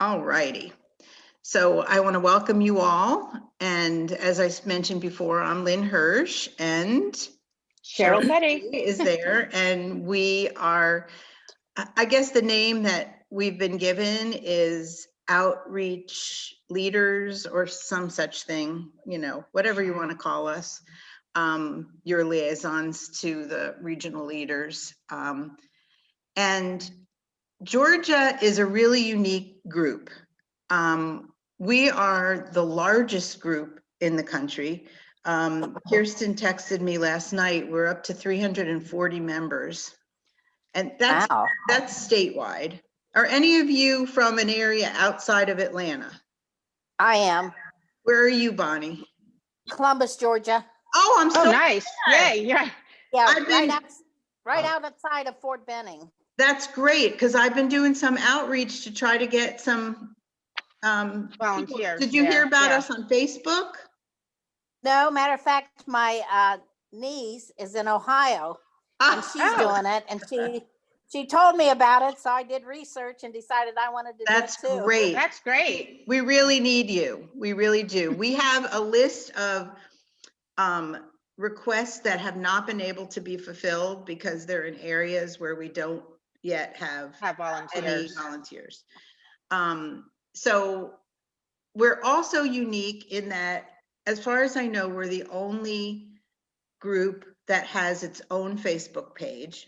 All righty. So I want to welcome you all. And as I mentioned before, I'm Lynn Hirsch and Cheryl Petty is there. And we are, I guess the name that we've been given is outreach leaders or some such thing, you know, whatever you want to call us, your liaisons to the regional leaders. And Georgia is a really unique group. We are the largest group in the country. Kirsten texted me last night, we're up to 340 members. And that's statewide. Are any of you from an area outside of Atlanta? I am. Where are you, Bonnie? Columbus, Georgia. Oh, I'm so nice. Yay, yeah. Yeah, right outside of Fort Benning. That's great, because I've been doing some outreach to try to get some volunteers. Did you hear about us on Facebook? No, matter of fact, my niece is in Ohio and she's doing it, and she told me about it, so I did research and decided I wanted to do it too. Great. That's great. We really need you. We really do. We have a list of requests that have not been able to be fulfilled because they're in areas where we don't yet have any volunteers. So we're also unique in that, as far as I know, we're the only group that has its own Facebook page,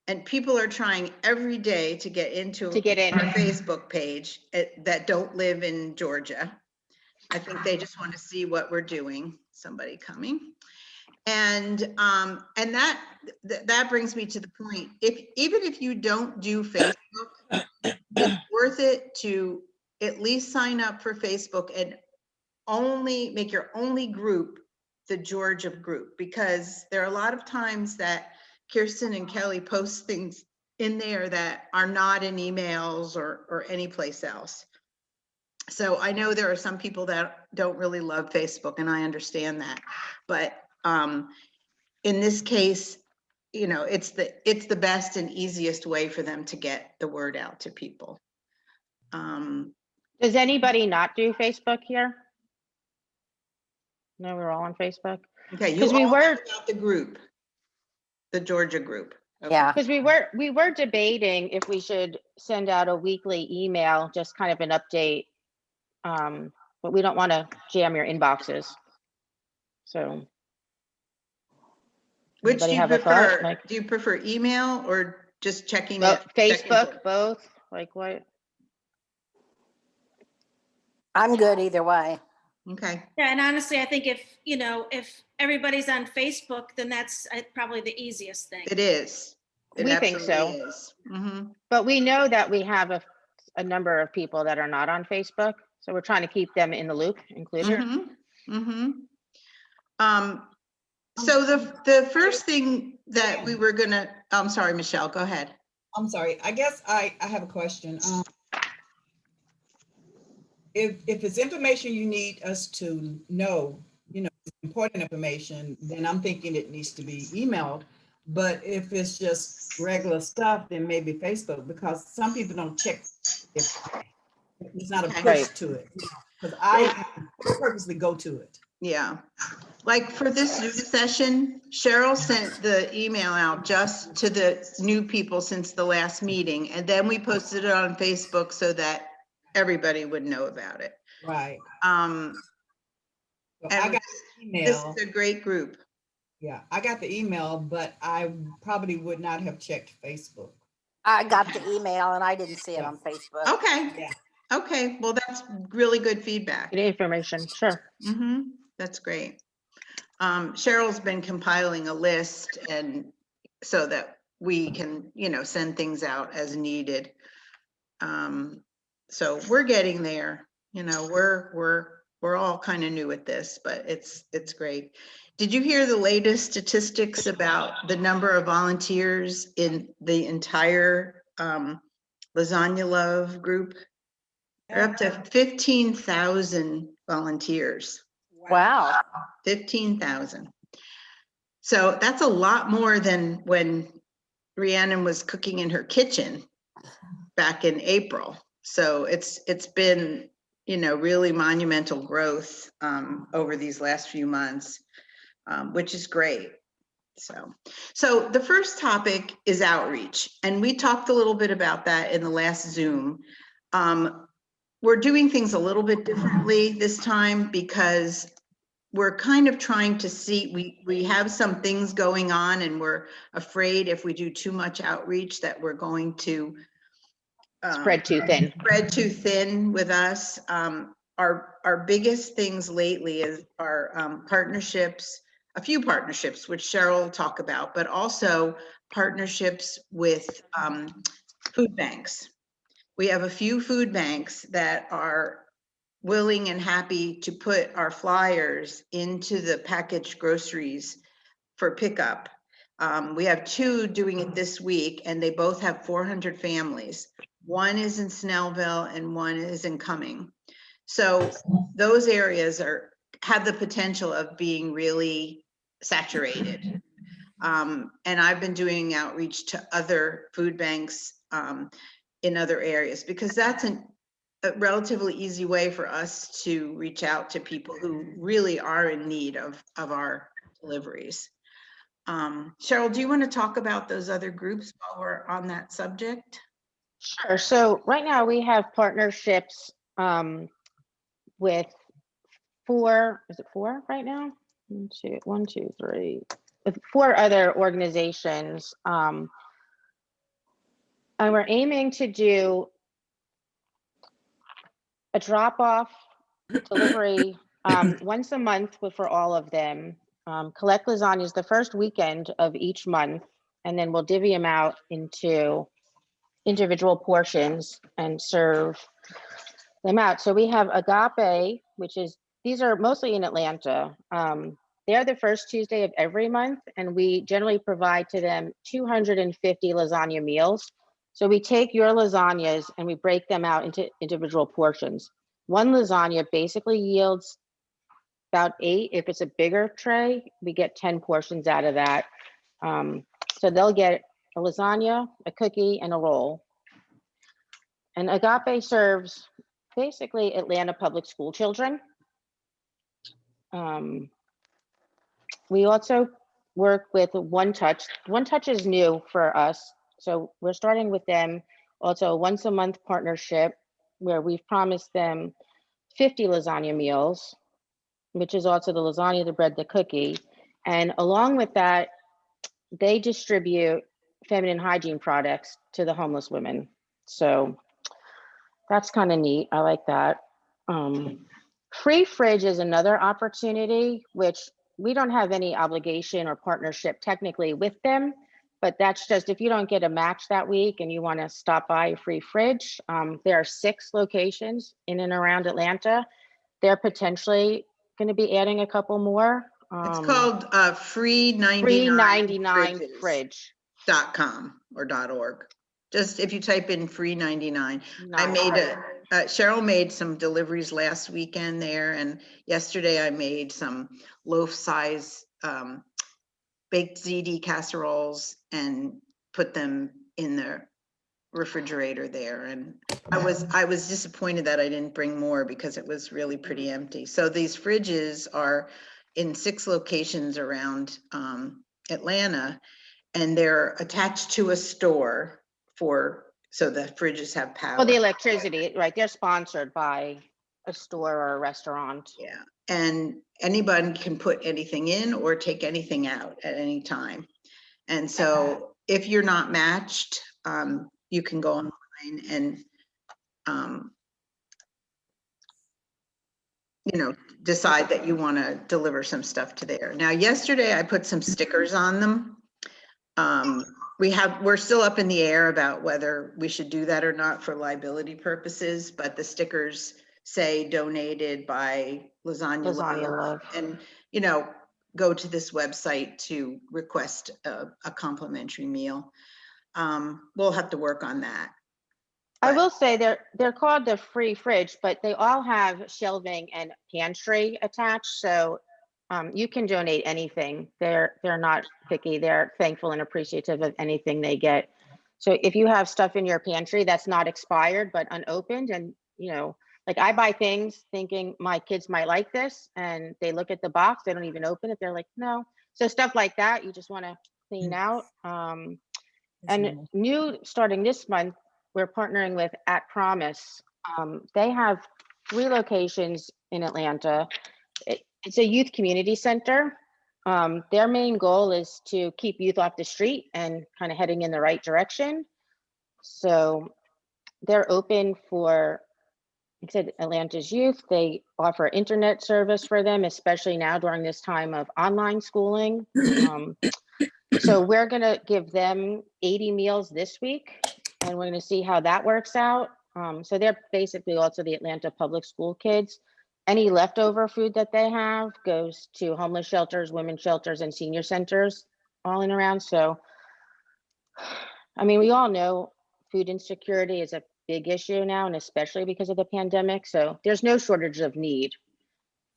and people are trying every day to get into our Facebook page that don't live in Georgia. I think they just want to see what we're doing. Somebody coming. And that brings me to the point. Even if you don't do Facebook, it's worth it to at least sign up for Facebook and only make your only group the Georgia group, because there are a lot of times that Kirsten and Kelly post things in there that are not in emails or any place else. So I know there are some people that don't really love Facebook, and I understand that, but in this case, you know, it's the best and easiest way for them to get the word out to people. Does anybody not do Facebook here? No, we're all on Facebook. Okay, you all know about the group, the Georgia group. Okay. Yeah, Because we were debating if we should send out a weekly email, just kind of an update, but we don't want to jam your inboxes. So, which do you have prefer? A thought? Do you prefer email or just checking it? Facebook, checking both. Like what? I'm good either way. Okay. Yeah, and honestly, I think if everybody's on Facebook, then that's probably the easiest thing. It is. We think so. Is. Mm-hmm. But we know that we have a number of people that are not on Facebook, so we're trying to keep them in the loop, included. Mm-hmm. Mm-hmm. So the first thing that we were gonna, I'm sorry, Michelle, go ahead. I'm sorry. I guess I have a question. If it's information you need us to know, you know, important information, then I'm thinking it needs to be emailed. But if it's just regular stuff, then maybe Facebook, because some people don't check if it's not a push to it. Because I purposely go to it. Yeah. Like for this new session, Cheryl sent the email out just to the new people since the last meeting. And then we posted it on Facebook so that everybody would know about it. Right. So I got the email. This is a great group. Yeah, I got the email, but I probably would not have checked Facebook. I got the email and I didn't see it on Facebook. Okay. Yeah. Okay. Well, that's really good feedback. Good information. Sure. Mm-hmm. That's great. Cheryl's been compiling a list, and so that we can, you know, send things out as needed. So we're getting there. You know, we're all kind of new at this, but it's great. Did you hear the latest statistics about the number of volunteers in the entire Lasagna Love group? They're up to 15,000 volunteers. Wow. 15,000. So that's a lot more than when Rhiannon was cooking in her kitchen back in April. So it's been, really monumental growth over these last few months, which is great. So the first topic is outreach, and we talked a little bit about that in the last Zoom. We're doing things a little bit differently this time because we're kind of trying to see, we have some things going on, and we're afraid if we do too much outreach that we're going to Spread too thin. Spread too thin with us. Our biggest things lately is our partnerships, a few partnerships, which Cheryl will talk about, but also partnerships with food banks. We have a few food banks that are willing and happy to put our flyers into the packaged groceries for pickup. We have 2 doing it this week, and they both have 400 families. One is in Snellville and one is in Cumming. So those areas have the potential of being really saturated. And I've been doing outreach to other food banks in other areas, because that's a relatively easy way for us to reach out to people who really are in need of our deliveries. Cheryl, do you want to talk about those other groups while we're on that subject? Sure. So right now we have partnerships with 4, is it 4 right now? 1, 2, 3, with 4 other organizations. And we're aiming to do a drop-off delivery once a month for all of them. Collect lasagnas the first weekend of each month, and then we'll divvy them out into individual portions and serve them out. So we have Agape, which is, these are mostly in Atlanta. They're the first Tuesday of every month, and we generally provide to them 250 lasagna meals. So we take your lasagnas and we break them out into individual portions. One lasagna basically yields about 8. If it's a bigger tray, we get 10 portions out of that. So they'll get a lasagna, a cookie, and a roll. And Agape serves basically Atlanta public school children. We also work with One Touch. One Touch is new for us, so we're starting with them. Also a once a month partnership where we've promised them 50 lasagna meals, which is also the lasagna, the bread, the cookie. And along with that, they distribute feminine hygiene products to the homeless women. So that's kind of neat. I like that. Free fridge is another opportunity, which we don't have any obligation or partnership technically with them, but that's just if you don't get a match that week and you want to stop by a free fridge. There are 6 locations in and around Atlanta. They're potentially going to be adding a couple more. It's called free 99 fridge.com or .org. Just if you type in free 99. I Nice. made Cheryl made some deliveries last weekend there, and yesterday I made some loaf size baked ziti casseroles and put them in the refrigerator there. And I was disappointed that I didn't bring more because it was really pretty empty. So these fridges are in 6 locations around Atlanta, and they're attached to a store so the fridges have power. Oh, the electricity, right? They're sponsored by a store or a restaurant. Yeah, and anybody can put anything in or take anything out at any time. And so if you're not matched, you can go online and decide that you want to deliver some stuff to there. Now, yesterday I put some stickers on them. We're still up in the air about whether we should do that or not for liability purposes, but the stickers say donated by Lasagna Love. And, go to this website to request a complimentary meal. We'll have to work on that. I will say they're called the free fridge, but they all have shelving and pantry attached. So you can donate anything. They're not picky. They're thankful and appreciative of anything they get. So if you have stuff in your pantry that's not expired but unopened, and like I buy things thinking my kids might like this, and they look at the box, they don't even open it, they're like, no. So stuff like that, you just want to clean out. And new starting this month, we're partnering with At Promise. They have 3 locations in Atlanta. It's a youth community center. Their main goal is to keep youth off the street and kind of heading in the right direction. So they're open for, like I said, Atlanta's youth. They offer internet service for them, especially now during this time of online schooling. So we're going to give them 80 meals this week, and we're going to see how that works out. So they're basically also the Atlanta public school kids. Any leftover food that they have goes to homeless shelters, women's shelters, and senior centers all in around. So, I mean, we all know food insecurity is a big issue now, and especially because of the pandemic. So there's no shortage of need.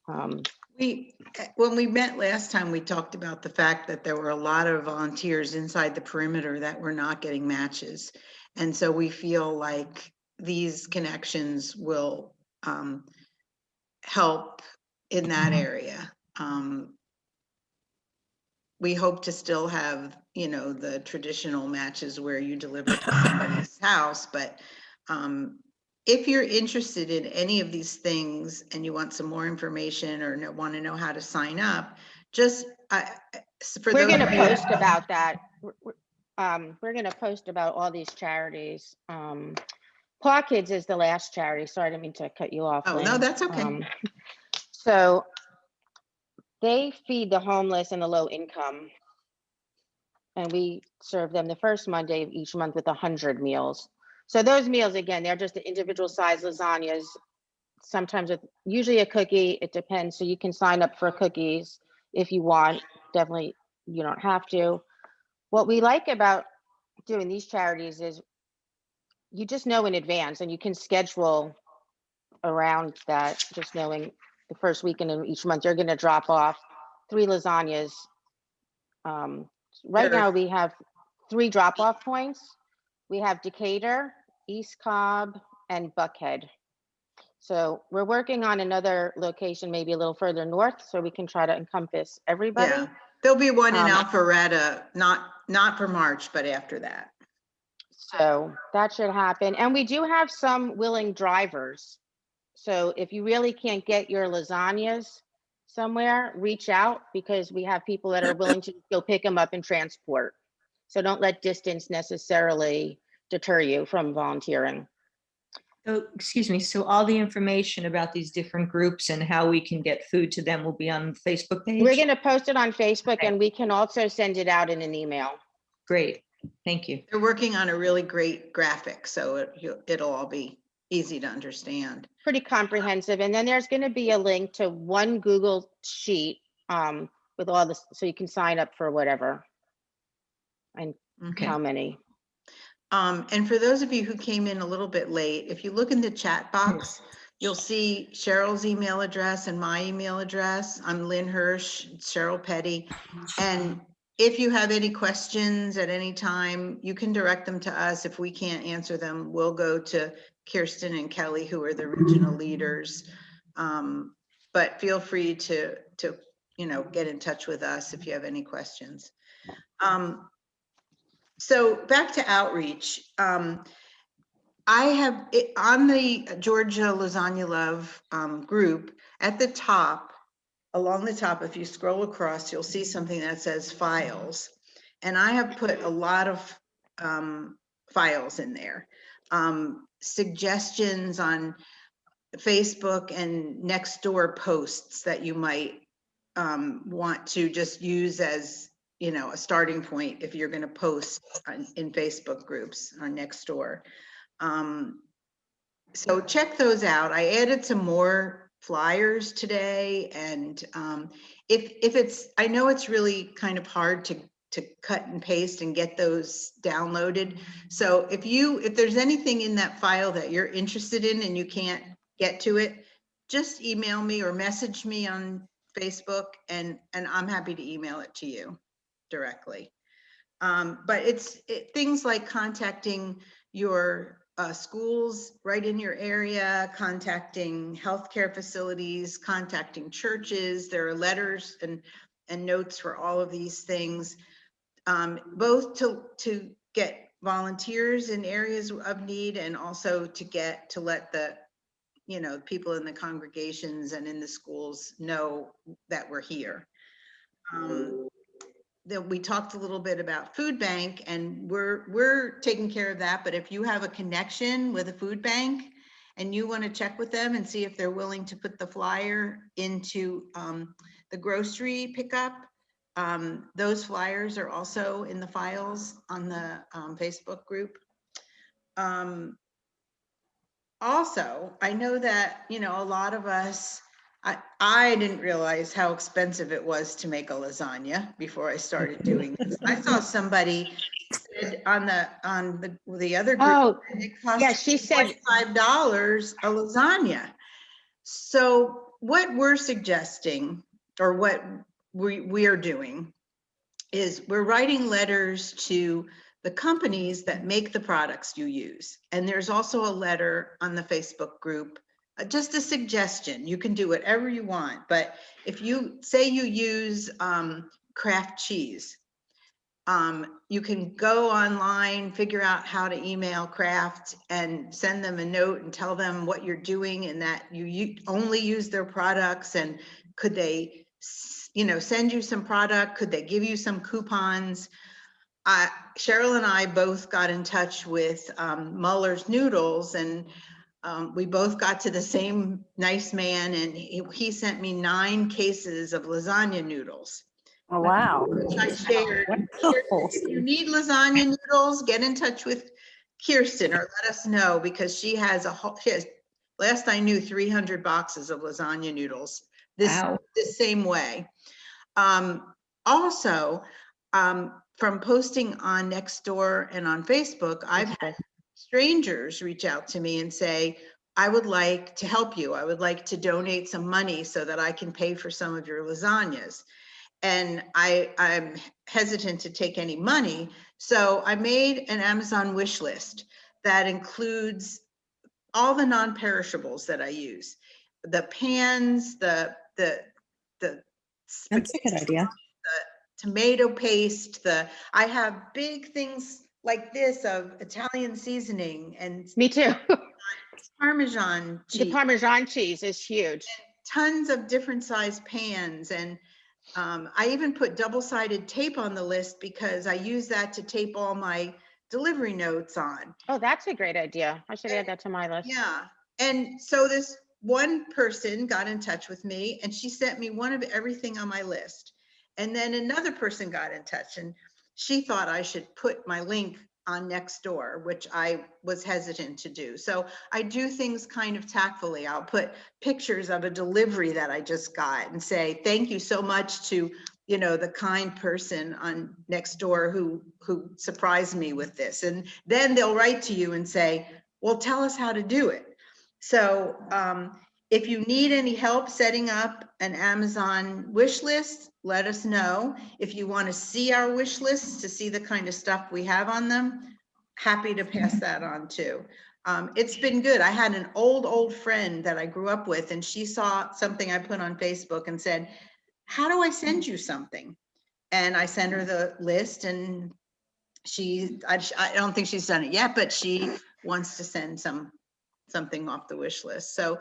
When we met last time, we talked about the fact that there were a lot of volunteers inside the perimeter that were not getting matches. And so we feel like these connections will help in that area. We hope to still have, the traditional matches where you deliver to somebody's house, but if you're interested in any of these things and you want some more information or want to know how to sign up, just we're going to post about that. We're going to post about all these charities. Paw Kids is the last charity. Sorry, I didn't mean to cut you off. Oh, Lynn. no, that's okay. So they feed the homeless and the low income, and we serve them the first Monday of each month with 100 meals. So those meals, again, they're just the individual size lasagnas, sometimes with usually a cookie. It depends. So you can sign up for cookies if you want. Definitely, you don't have to. What we like about doing these charities is you just know in advance, and you can schedule around that, just knowing the first weekend of each month, you're going to drop off 3 lasagnas. Right now we have 3 drop-off points. We have Decatur, East Cobb, and Buckhead. So we're working on another location, maybe a little further north, so we can try to encompass everybody. Yeah, there'll be one in Alpharetta, not for March, but after that. So that should happen. And we do have some willing drivers. So if you really can't get your lasagnas somewhere, reach out, because we have people that are willing to go pick them up and transport. So don't let distance necessarily deter you from volunteering. Oh, excuse me. So all the information about these different groups and how we can get food to them will be on the Facebook page? We're going to post it on Facebook, Okay. And we can also send it out in an email. Great. Thank you. They're working on a really great graphic, so it'll all be easy to understand. Pretty comprehensive. And then there's going to be a link to one Google sheet with all this, so you can sign up for whatever and how many. And for those of you who came in a little bit late, if you look in the chat box, you'll see Cheryl's email address and my email address. I'm Lynn Hirsch, Cheryl Petty. And if you have any questions at any time, you can direct them to us. If we can't answer them, we'll go to Kirsten and Kelly, who are the regional leaders. But feel free to get in touch with us if you have any questions. So back to outreach. I have it on the Georgia Lasagna Love group at the top, along the top, if you scroll across, you'll see something that says files. And I have put a lot of files in there. Suggestions on Facebook and Nextdoor posts that you might want to just use as a starting point if you're going to post in Facebook groups on Nextdoor. So check those out. I added some more flyers today, and if it's, I know it's really kind of hard to cut and paste and get those downloaded. So if there's anything in that file that you're interested in and you can't get to it, just email me or message me on Facebook, and I'm happy to email it to you directly. But things like contacting your schools right in your area, contacting healthcare facilities, contacting churches. There are letters and notes for all of these things, both to get volunteers in areas of need, and also to let the people in the congregations and in the schools know that we're here. We talked a little bit about food bank, and we're taking care of that. But if you have a connection with a food bank and you want to check with them and see if they're willing to put the flyer into the grocery pickup, those flyers are also in the files on the Facebook group. Also, I know that, a lot of us, I didn't realize how expensive it was to make a lasagna before I started doing this. I saw somebody said on the other group, Oh, it cost yeah, she said, $25 a lasagna. So what we're suggesting, or what we are doing, is we're writing letters to the companies that make the products you use. And there's also a letter on the Facebook group, just a suggestion. You can do whatever you want, but if you say you use Kraft cheese, you can go online, figure out how to email Kraft and send them a note and tell them what you're doing and that you only use their products, and could they send you some product? Could they give you some coupons? Cheryl and I both got in touch with Muller's Noodles, and we both got to the same nice man, and he sent me 9 cases of lasagna noodles. Oh, wow. Which I shared. Wow. If you need lasagna noodles, get in touch with Kirsten or let us know, because she has last I knew, 300 boxes of lasagna noodles this same way. Also, from posting on Nextdoor and on Facebook, I've had strangers reach out to me and say, I would like to help you. I would like to donate some money so that I can pay for some of your lasagnas. And I'm hesitant to take any money. So I made an Amazon wish list that includes all the non-perishables that I use. The pans, the That's a good idea. tomato paste, I have big things like this of Italian seasoning and me too. Parmesan The cheese, Parmesan cheese is huge. tons of different size pans. And I even put double-sided tape on the list because I use that to tape all my delivery notes on. Oh, that's a great idea. I should add that to my list. Yeah. And so this one person got in touch with me and she sent me one of everything on my list. And then another person got in touch and she thought I should put my link on Nextdoor, which I was hesitant to do. So I do things kind of tactfully. I'll put pictures of a delivery that I just got and say, thank you so much to, the kind person on Nextdoor who surprised me with this. And then they'll write to you and say, well, tell us how to do it. So if you need any help setting up an Amazon wish list, let us know. If you want to see our wish lists to see the kind of stuff we have on them, happy to pass that on too. It's been good. I had an old friend that I grew up with, and she saw something I put on Facebook and said, how do I send you something? And I sent her the list, and I don't think she's done it yet, but she wants to send something off the wish list. So,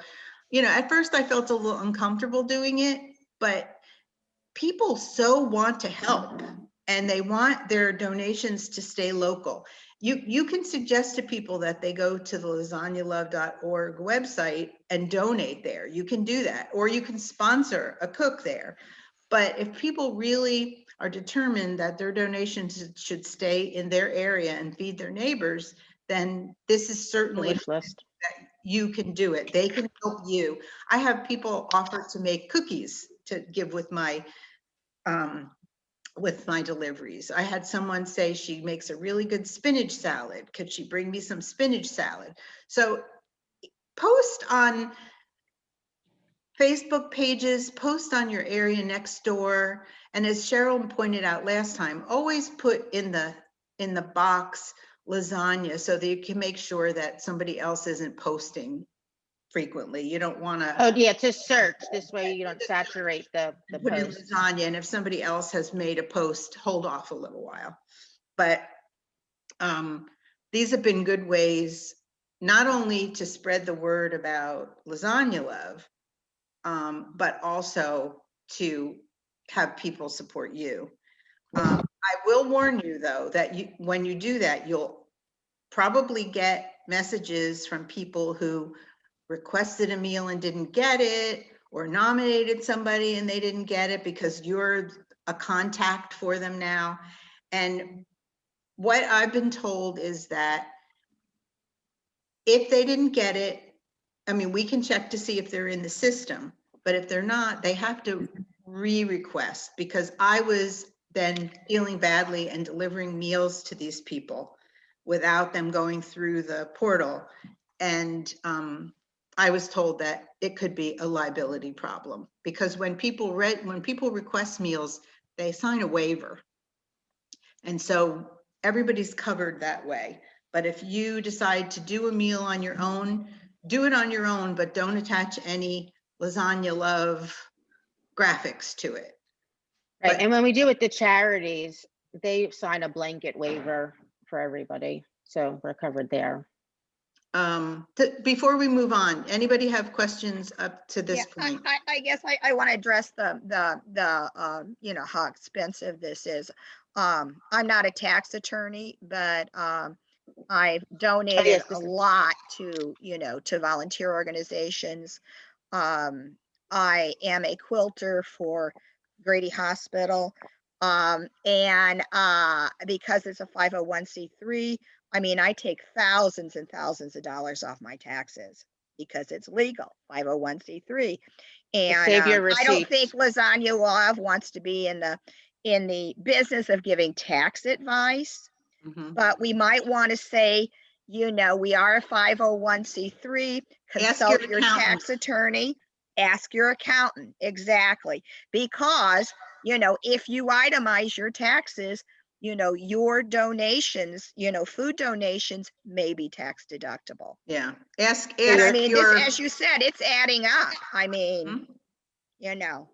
at first I felt a little uncomfortable doing it, but people so want to help and they want their donations to stay local. You can suggest to people that they go to the lasagnalove.org website and donate there. You can do that, or you can sponsor a cook there. But if people really are determined that their donations should stay in their area and feed their neighbors, then this is certainly wish list. that you can do it. They can help you. I have people offer to make cookies to give with my deliveries. I had someone say she makes a really good spinach salad. Could she bring me some spinach salad? So post on Facebook pages, post on your area next door. And as Cheryl pointed out last time, always put in the box lasagna so that you can make sure that somebody else isn't posting frequently. You don't want to Oh, yeah, to search. This way you don't saturate the put in post. lasagna, and if somebody else has made a post, hold off a little while. But these have been good ways not only to spread the word about lasagna love, but also to have people support you. I will warn you though, that when you do that, you'll probably get messages from people who requested a meal and didn't get it, or nominated somebody and they didn't get it because you're a contact for them now. And what I've been told is that if they didn't get it, I mean, we can check to see if they're in the system, but if they're not, they have to re-request, because I was then feeling badly and delivering meals to these people without them going through the portal. And I was told that it could be a liability problem, because when people request meals, they sign a waiver. And so everybody's covered that way. But if you decide to do a meal on your own, do it on your own, but don't attach any lasagna love graphics to it. Right, But- and when we do it, the charities, they sign a blanket waiver for everybody, so we're covered there. Before we move on, anybody have questions up to this Yeah, point? I guess I want to address the you know, how expensive this is. I'm not a tax attorney, but I've donated yes, a this is- lot to, you know, to volunteer organizations. I am a quilter for Grady Hospital. And because it's a 501c3, I mean, I take thousands and thousands of dollars off my taxes because it's legal, 501c3. And save your I don't think receipts. Lasagna Love wants to be in the business of giving tax advice, Mhm. but we might want to say, you know, we are a 501c3, consult your accountant. tax attorney, ask your accountant, exactly. Because, you know, if you itemize your taxes, you know, your donations, you know, food donations may be tax deductible. Yeah, ask I mean, your, this, as you said, it's adding up. I mean, Mhm. you know.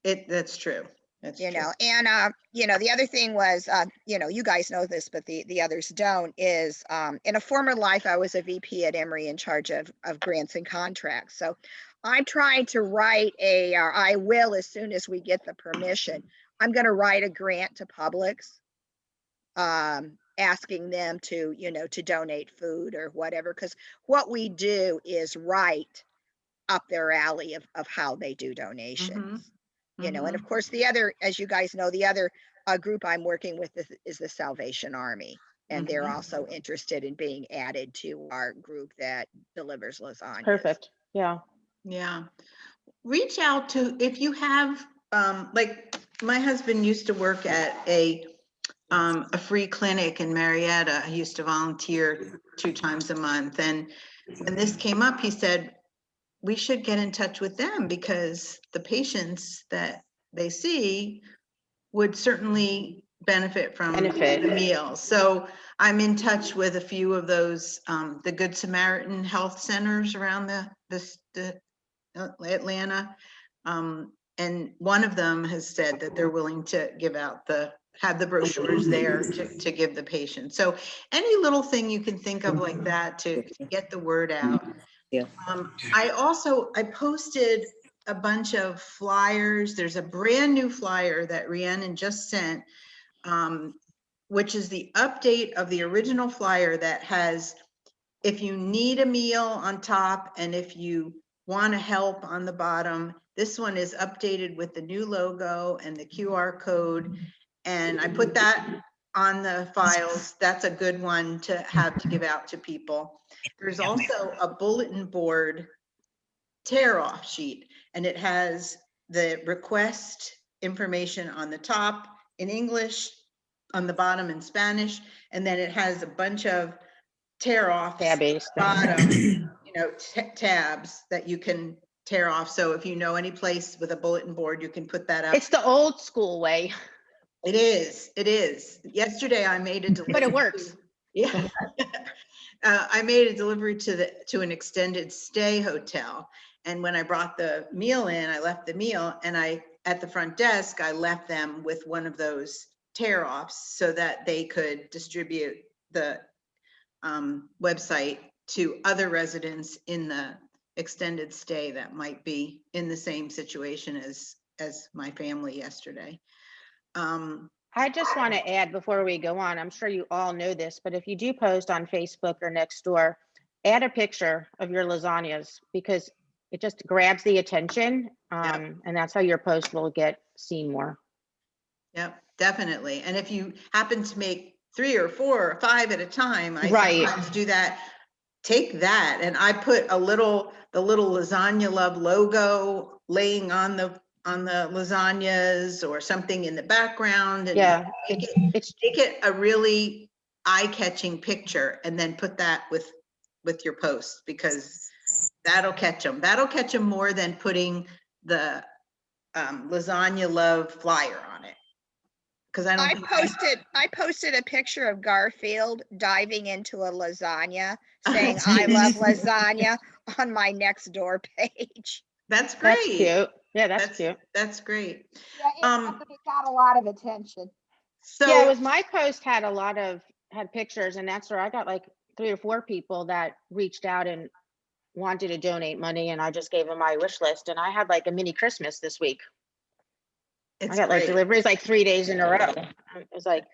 That's true. That's You true. know, and you know, the other thing was, you know, you guys know this, but the others don't, is in a former life I was a VP at Emory in charge of grants and contracts. So I'm trying to write or I will, as soon as we get the permission, I'm going to write a grant to Publix, asking them to, you know, to donate food or whatever, because what we do is right up their alley of how they do donations. You know, and of course, the other, as you guys know, the other group I'm working with is the Salvation Army. And they're also interested in being added to our group that delivers lasagnas. Perfect, yeah. Yeah. Reach out to, if you have, like, my husband used to work at a free clinic in Marietta. I used to volunteer 2 times a month. And when this came up, he said, we should get in touch with them, because the patients that they see would certainly benefit from the meals. So I'm in touch with a few of those, the Good Samaritan health centers around the Atlanta. And one of them has said that they're willing to give out have the brochures there to give the patient. So any little thing you can think of like that to get the word out. Yeah. I posted a bunch of flyers. There's a brand new flyer that Rhiannon just sent, which is the update of the original flyer that has, if you need a meal on top and if you want to help on the bottom. This one is updated with the new logo and the QR code. And I put that on the files. That's a good one to have to give out to people. There's also a bulletin board tear off sheet, and it has the request information on the top in English, on the bottom in Spanish, and then it has a bunch of tear offs Tabbies. bottom, you know, tabs that you can tear off. So if you know any place with a bulletin board, you can put that up. It's the old school way, It is. It is. Yesterday I made a delivery. but it works. Yeah. I made a delivery to an extended stay hotel. And when I brought the meal in, I left the meal, and at the front desk, I left them with one of those tear offs so that they could distribute the website to other residents in the extended stay that might be in the same situation as my family yesterday. I just want to add before we go on, I'm sure you all know this, but if you do post on Facebook or Nextdoor, add a picture of your lasagnas, because it just grabs the attention. And that's how your post will get seen more. Yep, definitely. And if you happen to make 3 or 4 or 5 at a time, I Right. sometimes do that. Take that, and I put the little Lasagna Love logo laying on the lasagnas or something in the background, and Yeah, make it's it a really eye-catching picture, and then put that with your post, because that'll catch them. That'll catch them more than putting the Lasagna Love flyer on it. Because I posted a picture of Garfield diving into a lasagna saying I love lasagna on my Nextdoor page. That's great. That's cute. Yeah, that's cute. That's great. Yeah, it got a lot of attention. So Yeah, it was, my post had pictures, and that's where I got like 3 or 4 people that reached out and wanted to donate money, and I just gave them my wish list, and I had like a mini Christmas this week. it's I got like great. deliveries like 3 days in a row. It was like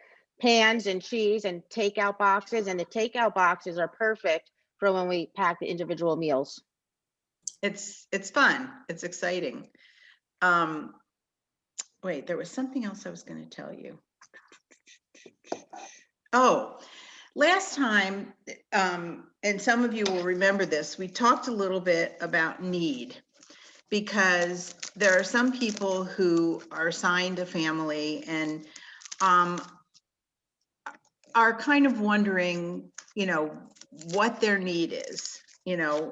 pans and cheese and takeout boxes, and the takeout boxes are perfect for when we pack the individual meals. It's fun. It's exciting. Wait, there was something else I was going to tell you. Oh, last time, and some of you will remember this, we talked a little bit about need, because there are some people who are assigned a family and are kind of wondering, what their need is. A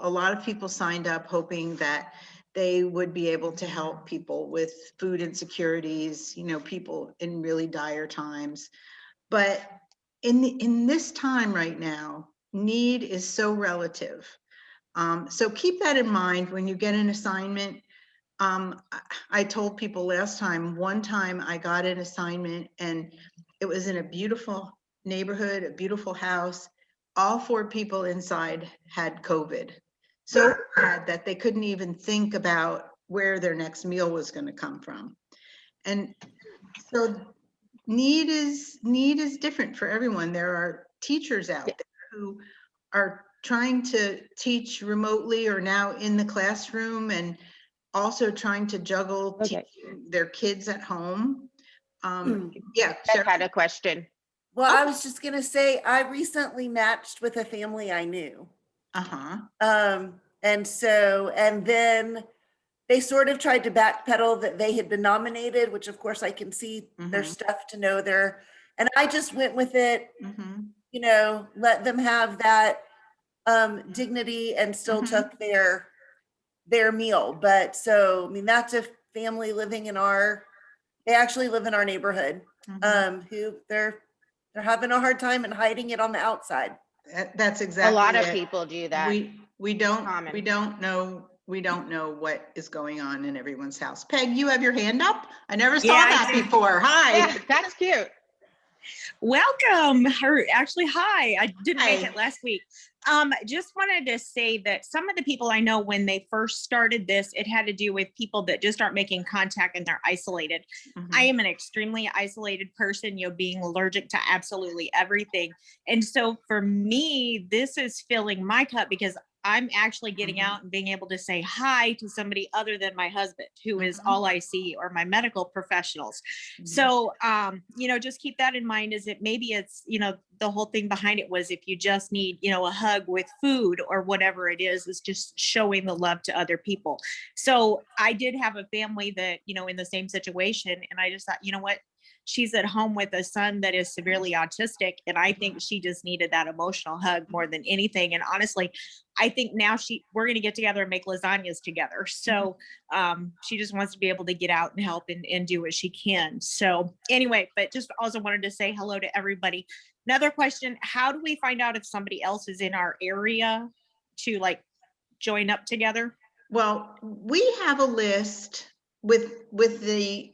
lot of people signed up hoping that they would be able to help people with food insecurities, people in really dire times. But in this time right now, need is so relative. So keep that in mind when you get an assignment. I told people last time, one time I got an assignment and it was in a beautiful neighborhood, a beautiful house. All 4 people inside had COVID. So bad that they couldn't even think about where their next meal was going to come from. And so need is different for everyone. There are teachers out there who are trying to teach remotely or now in the classroom, and also trying to juggle teaching their kids at home. Yeah, I had a question. Well, I was just gonna say, I recently matched with a family I knew. And then they sort of tried to backpedal that they had been nominated, which of course I can see their stuff to know and I just went with it, let them have that dignity and still took their meal. But so, I mean, that's a family living they actually live in our neighborhood, who they're having a hard time and hiding it on the outside. That's exactly a lot it. of people do that. We don't know what is going on in everyone's house. Peg, you have your hand up? I never saw that before. Hi. Yeah, that's cute. Welcome. Actually, hi. I didn't make it last week. Just wanted to say that some of the people I know, when they first started this, it had to do with people that just aren't making contact and they're isolated. I am an extremely isolated person, being allergic to absolutely everything. And so for me, this is filling my cup, because I'm actually getting out and being able to say hi to somebody other than my husband, who is all I see, or my medical professionals. So, just keep that in mind, is that maybe it's, the whole thing behind it was, if you just need, a hug with food or whatever it is just showing the love to other people. So I did have a family that, in the same situation. And I just thought, she's at home with a son that is severely autistic. And I think she just needed that emotional hug more than anything. And honestly, I think now we're going to get together and make lasagnas together. So she just wants to be able to get out and help and do what she can. So anyway, but just also wanted to say hello to everybody. Another question, how do we find out if somebody else is in our area to like join up together? Well, we have a list with the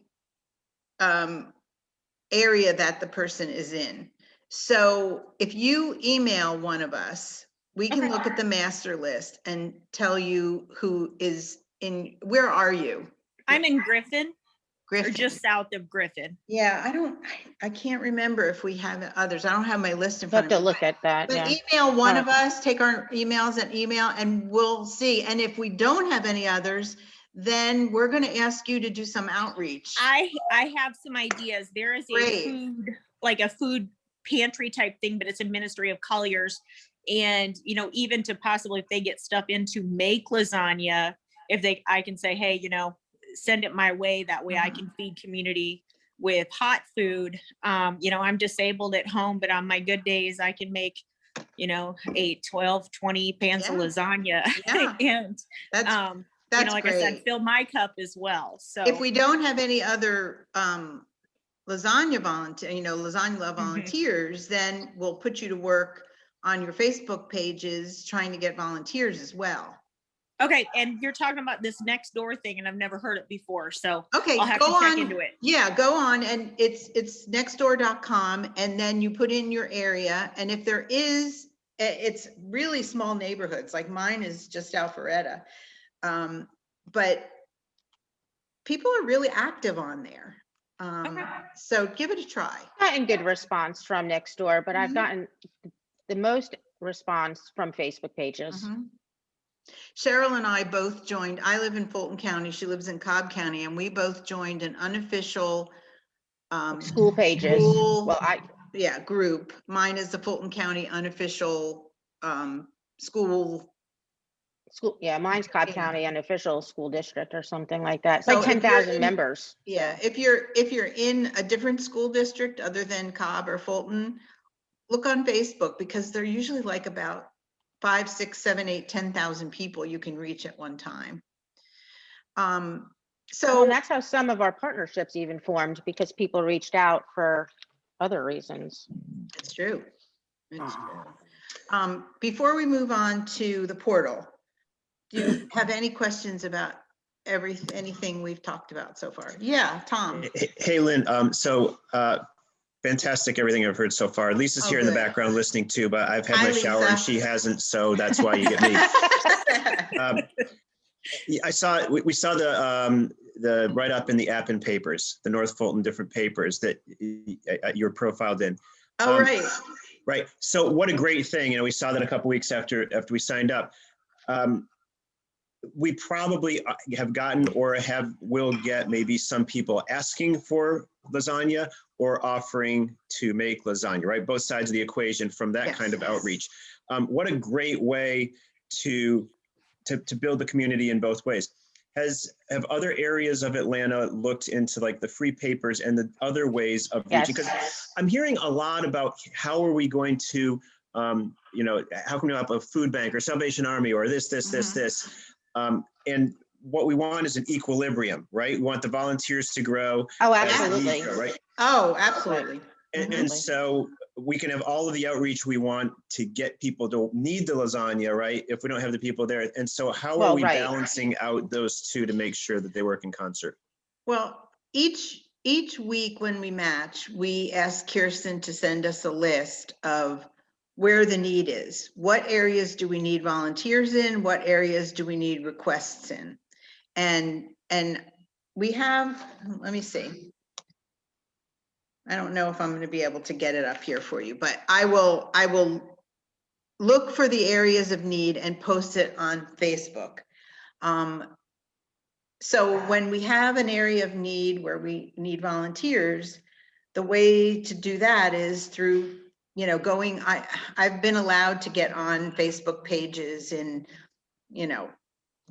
area that the person is in. So if you email one of us, we can look at the master list and tell you who is in, where are you? I'm in Griffin, Griffin. or just south of Griffin. Yeah, I can't remember if we have others. I don't have my list in We'll have front to of me. look at that, But yeah. email one All of us, take our emails and email, and we'll see. And if we don't have any others, then we're going to ask you to do some outreach. I have some ideas. There is a food pantry type thing, but it's a Ministry of Colliers. And, you know, even to possibly, if they get stuff in to make lasagna, I can say, hey, you know, send it my way. That way I can feed community with hot food. You know, I'm disabled at home, but on my good days, I can make, you know, 8, 12, 20 pans of lasagna. Yeah. And, That's you know, like great. I said, fill my cup as well. So if we don't have any other lasagna volunteers, then we'll put you to work on your Facebook pages trying to get volunteers as well. okay, and you're talking about this next door thing, and I've never heard it before, so Okay, I'll have go to check on, into it. Yeah, go on, and it's nextdoor.com, and then you put in your area, and if there is, it's really small neighborhoods, like mine is just Alpharetta, but people are really active on there. So give it a try. Gotten good response from next door, but I've Mhm. gotten the most response from Facebook pages. Mhm. Cheryl and I both joined. I live in Fulton County. She lives in Cobb County, and we both joined an unofficial School pages. Well, group. Mine is the Fulton County unofficial school. Yeah, mine's Cobb County unofficial school district or something like that. It's So like if you're 10,000 in- members. Yeah, so. if you're in a different school district other than Cobb or Fulton, look on Facebook, because they're usually like about 5, 6, 7, 8, 10,000 people you can reach at one time. Well, and that's how some of our partnerships even formed, because people reached out for other reasons. It's true. It's true. Before we move on to the portal, do you have any questions about anything we've talked about so far? Yeah, Tom. Hey, Lynn. Fantastic, everything I've heard so far. Lisa's here in the background listening too, but I've had my shower and she hasn't, so that's why you get me. I saw, we saw the write-up in the app and papers, the North Fulton different papers that you're profiled in. Oh, right. Right. So what a great thing. You know, we saw that a couple weeks after we signed up. We probably have gotten or will get maybe some people asking for lasagna or offering to make lasagna, right? Both sides of the equation from that kind of outreach. What a great way to build the community in both ways. Have other areas of Atlanta looked into like the free papers and the other ways of reaching? Because I'm hearing a lot about how are we going to, you know, how can we have a food bank or Salvation Army or this. And what we want is an equilibrium, right? We want the volunteers to grow. Oh, absolutely. Right? Oh, absolutely. And so we can have all of the outreach we want to get people to need the lasagna, right? If we don't have the people there. And so how are we balancing out those two to make sure that they work in concert? Well, each week when we match, we ask Kirsten to send us a list of where the need is. What areas do we need volunteers in? What areas do we need requests in? And we have, let me see. I don't know if I'm going to be able to get it up here for you, but I will look for the areas of need and post it on Facebook. So when we have an area of need where we need volunteers, the way to do that is through, you know, I've been allowed to get on Facebook pages in, you know,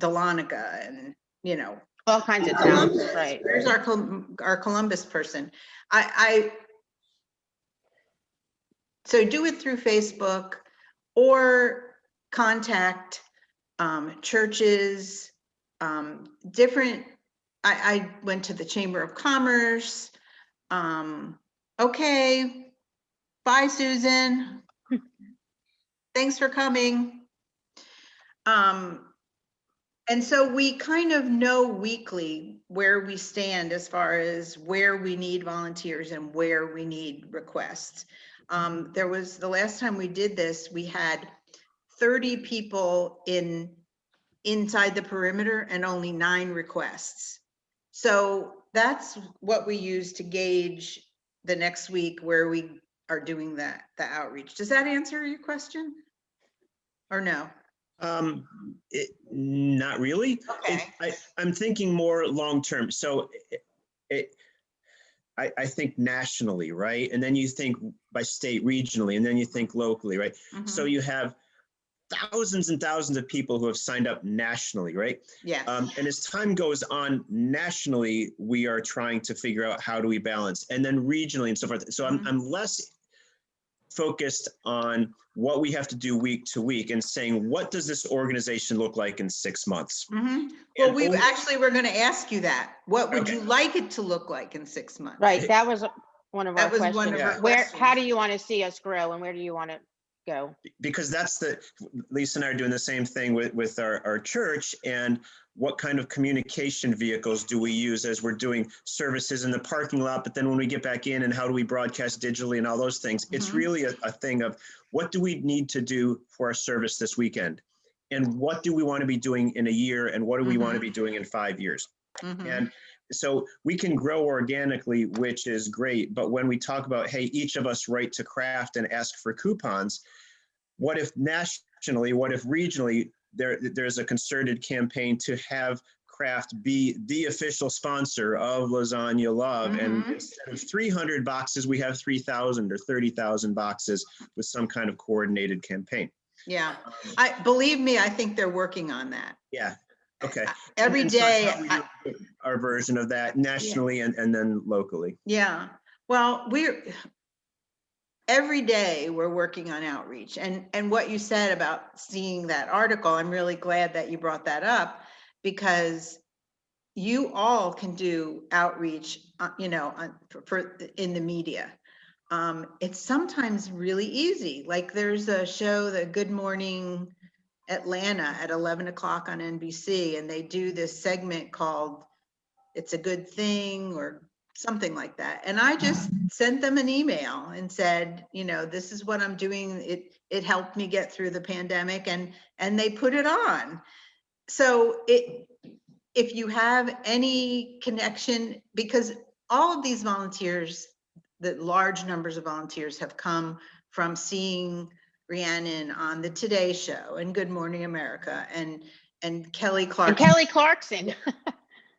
Dahlonega and, you know, All kinds of towns, Columbus. right? Where's our Columbus person? So do it through Facebook or contact churches, different. I went to the Chamber of Commerce. Okay, bye, Susan. Thanks for coming. And so we kind of know weekly where we stand as far as where we need volunteers and where we need requests. There was, the last time we did this, we had 30 people inside the perimeter and only 9 requests. So that's what we use to gauge the next week where we are doing the outreach. Does that answer your question? Or no? Not really. Okay. I'm thinking more long-term. So I think nationally, right? And then you think by state regionally, and then you think locally, right? Mhm. So you have thousands and thousands of people who have signed up nationally, right? Yes. And as time goes on nationally, we are trying to figure out how do we balance, and then regionally and so forth. So I'm less focused on what we have to do week to week and saying, what does this organization look like in 6 months? Well, we're going to ask you that. What would you like it to look like in 6 months? Right, that was one of our That was questions. one of our Where, questions. how do you want to see us grow and where do you want to go? Because that's Lisa and I are doing the same thing with our church, and what kind of communication vehicles do we use as we're doing services in the parking lot, but then when we get back in, and how do we broadcast digitally and all those things? It's really a thing of, what do we need to do for our service this weekend? And what do we want to be doing in a year? And what do we want to be doing in 5 years? And so we can grow organically, which is great. But when we talk about, hey, each of us write to Craft and ask for coupons, what if nationally, what if regionally, there's a concerted campaign to have Craft be the official sponsor of Lasagna Love. And instead of 300 boxes, we have 3,000 or 30,000 boxes with some kind of coordinated campaign. Yeah, believe me, I think they're working on that. Yeah. Okay. Every And so day. we do our version of that nationally and then locally. Yeah. Well, every day we're working on outreach, and what you said about seeing that article, I'm really glad that you brought that up, because you all can do outreach, in the media. It's sometimes really easy. Like there's a show, the Good Morning Atlanta at 11 o'clock on NBC, and they do this segment called It's a Good Thing or something like that. And I just sent them an email and said, this is what I'm doing. It helped me get through the pandemic, and they put it on. So if you have any connection, because all of these volunteers, the large numbers of volunteers have come from seeing Rhiannon on the Today Show and Good Morning America and Kelly Clarkson. And Kelly Clarkson.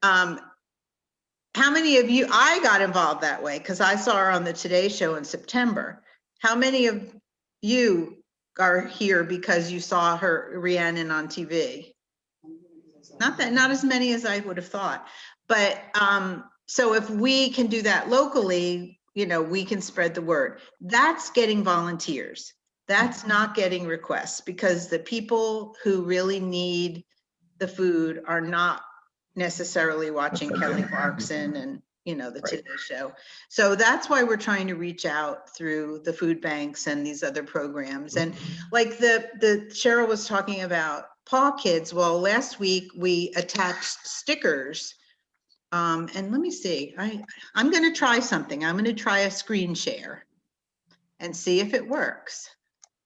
How many of you, I got involved that way because I saw her on the Today Show in September. How many of you are here because you saw her, Rhiannon, on TV? Not as many as I would have thought. But so if we can do that locally, we can spread the word. That's getting volunteers. That's not getting requests, because the people who really need the food are not necessarily watching Kelly Clarkson and the Today Show. So that's why we're trying to reach out through the food banks and these other programs. And like the Cheryl was talking about Paw Kids. Well, last week we attached stickers. And let me see, I'm going to try something. I'm going to try a screen share and see if it works.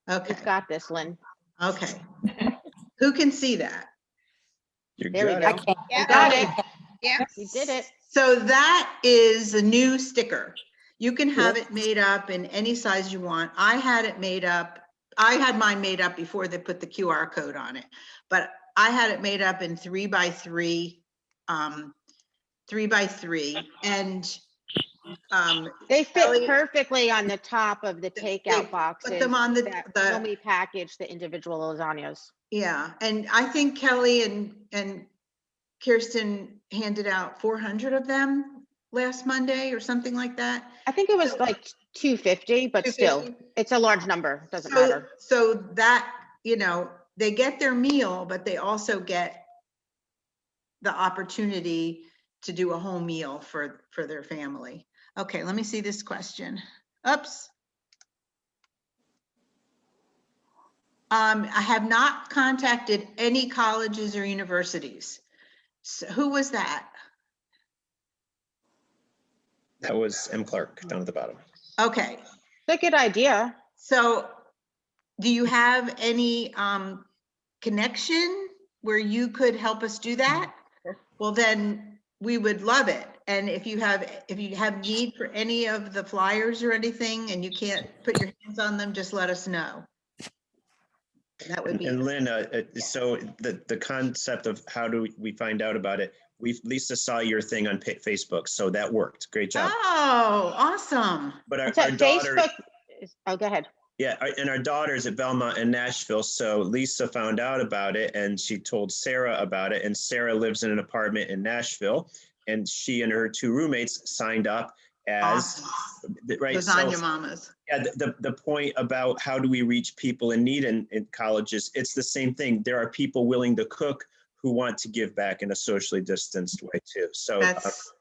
Okay. You've got this, Lynn. Okay. Who can see that? There we go. Yeah. You got it. Yeah. You did it. So that is a new sticker. You can have it made up in any size you want. I had it made up. I had mine made up before they put the QR code on it, but I had it made up in 3x3, 3x3, and they fit Kelly, perfectly on the top of the takeout boxes. Put them on when we package the individual lasagnas. Yeah, and I think Kelly and Kirsten handed out 400 of them last Monday or something like that. I think it was like 250, but still, 250? it's a large number. Doesn't So, matter. so that, you know, they get their meal, but they also get the opportunity to do a whole meal for their family. Okay, let me see this question. Oops. I have not contacted any colleges or universities. So who was that? That was M. Clark down at the bottom. Okay, It's a good idea. so do you have any connection where you could help us do that? Well, then we would love it. And if you have need for any of the flyers or anything and you can't put your hands on them, just let us know. That would be. And Lynn, so the concept of how do we find out about it? Lisa saw your thing on Facebook, so that worked. Great job. Oh, awesome. But It's our at daughter, Facebook. Oh, go ahead. yeah, and our daughter's at Belmont and Nashville. So Lisa found out about it and she told Sarah about it. And Sarah lives in an apartment in Nashville, and she and her two roommates signed up as Awesome. right. Lasagna mamas. Yeah, the point about how do we reach people in need in colleges, it's the same thing. There are people willing to cook who want to give back in a socially distanced way too. So that's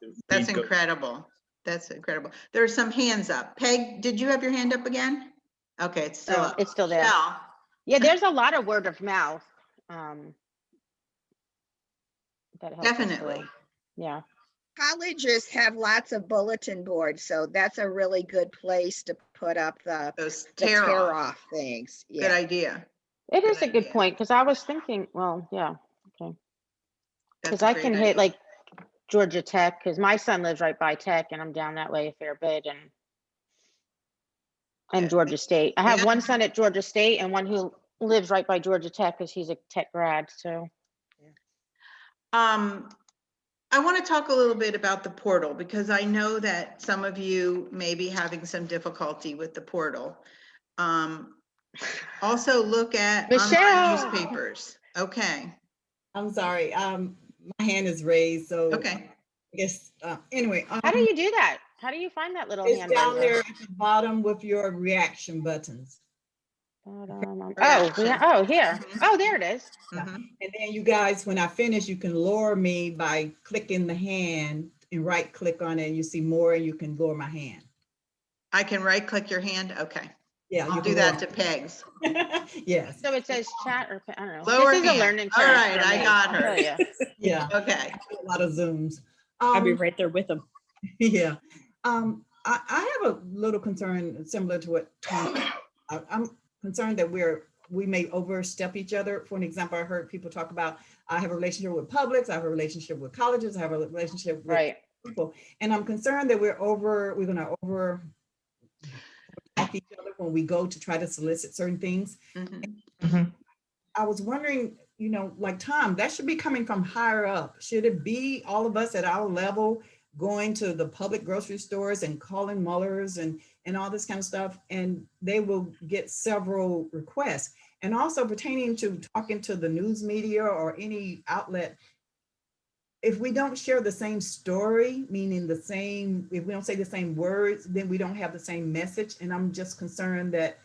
incredible. That's incredible. There are some hands up. Peg, did you have your hand up again? Okay, it's still up. It's still there. Michelle. Yeah, there's a lot of word of mouth. That helps us Definitely. through. Yeah. Colleges have lots of bulletin boards, so that's a really good place to put up the Those tear tear off things. Good Yeah. idea. It is a good idea. point, because I was thinking, well, yeah, okay. That's Because a I great can idea. hit like Georgia Tech, because my son lives right by Tech and I'm down that way a fair bit, and Yeah. Georgia State. I have Yeah. one son at Georgia State and one who lives right by Georgia Tech because he's a Tech grad, so. I want to talk a little bit about the portal because I know that some of you may be having some difficulty with the portal. Also look at online Michelle. newspapers. Okay. I'm sorry. My hand is raised, so Okay. I guess anyway. How do you do that? How do you find that little It's hand down raiser? there at the bottom with your reaction buttons. Oh, Reaction. oh, here. Mhm. Oh, there it is. Mhm. And then you guys, when I finish, you can lower me by clicking the hand and right click on it, and you see more, and you can lower my hand. I can right click your hand. Okay. Yeah, I'll you do can that lower- to Pegs. Yes. So it says chat or, I don't know. Lower This is a hand. learning All curve right, for I me, got I'll her. tell ya. Yeah. Okay. A lot of Zooms. I'll be right there with them. Yeah. I have a little concern similar to what Tom, I'm concerned that we may overstep each other. For an example, I heard people talk about, I have a relationship with publics, I have a relationship with colleges, I have a relationship with Right. people. And I'm concerned that we're going to over each other when we go to try to solicit certain things. Mhm. I was wondering, like Tom, that should be coming from higher up. Should it be all of us at our level going to the public grocery stores and calling Mullers and all this kind of stuff? And they will get several requests. And also pertaining to talking to the news media or any outlet, if we don't share the same story, meaning if we don't say the same words, then we don't have the same message. And I'm just concerned that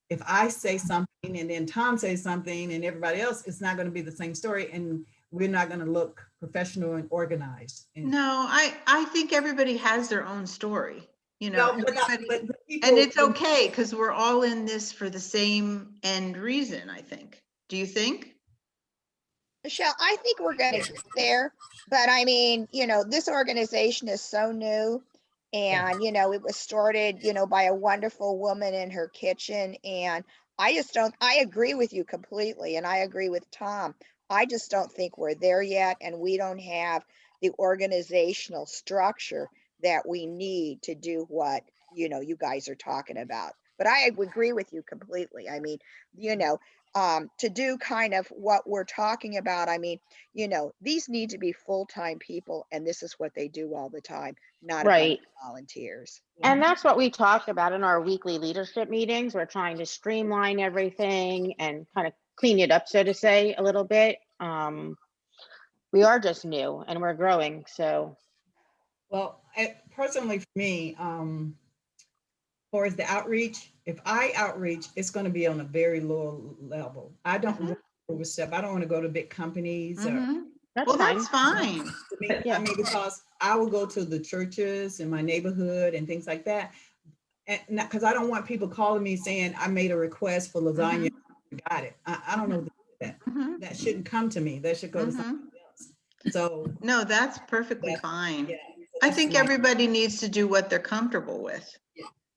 if I say something and then Tom says something and everybody else, it's not going to be the same story, and we're not going to look professional and organized. No, I think everybody has their own story, everybody, but and it's okay because we're all in this for the same end reason, I think. Do you think? Michelle, I think we're going to get there, but I mean, this organization is so new, and it was started, by a wonderful woman in her kitchen, and I agree with you completely, and I agree with Tom. I just don't think we're there yet, and we don't have the organizational structure that we need to do what, you guys are talking about. But I agree with you completely. I mean, to do kind of what we're talking about. I mean, these need to be full-time people, and this is what they do all the time, not a bunch Right. of volunteers. And that's what we talk about in our weekly leadership meetings. We're trying to streamline everything and kind of clean it up, so to say, a little bit. we are just new and we're growing, so. Well, personally for me, for the outreach, if I outreach, it's going to be on a very low level. I don't want to overstep. I don't want to go to big companies or. That's fine. That's fine. I mean, because I will go to the churches in my neighborhood and things like that. And because I don't want people calling me saying I made a request for lasagna, got it. I don't know that. That shouldn't come to me. That should go to somebody else. So no, that's perfectly fine. Yeah, I think everybody needs to do what they're comfortable with.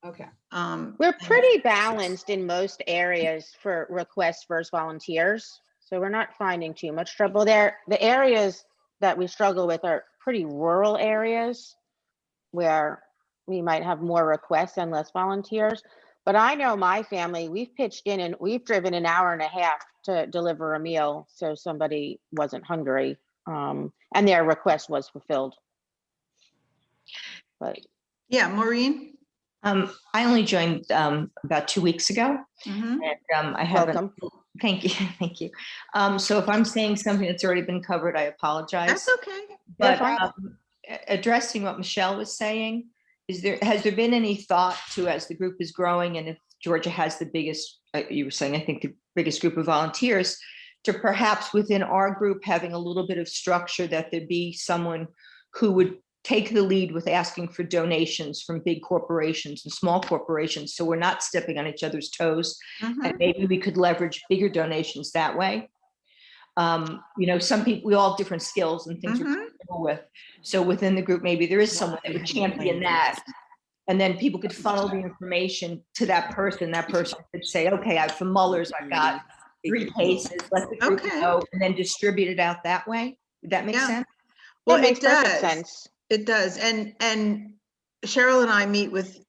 Okay. We're pretty balanced in most areas for requests versus volunteers. So we're not finding too much trouble there. The areas that we struggle with are pretty rural areas where we might have more requests and less volunteers. But I know my family, we've pitched in and we've driven an hour and a half to deliver a meal so somebody wasn't hungry, and their request was fulfilled. But yeah, Maureen. I only joined about 2 weeks ago, and I haven't. Welcome. Thank you, thank you. So if I'm saying something that's already been covered, I apologize. That's okay. But addressing what Michelle was saying, has there been any thought to, as the group is growing, and if Georgia has the biggest, you were saying, I think the biggest group of volunteers, to perhaps within our group having a little bit of structure, that there be someone who would take the lead with asking for donations from big corporations and small corporations, so we're not stepping on each other's toes, and maybe we could leverage bigger donations that way. Some people, we all have different skills and things we're comfortable with. So within the group, maybe there is someone that would champion that. And then people could funnel the information to that person. That person could say, okay, from Muller's, I've got 3 cases, let the group know, and then distribute it out that way. Would that make sense? Well, it makes it does. perfect sense. It does. And Cheryl and I meet with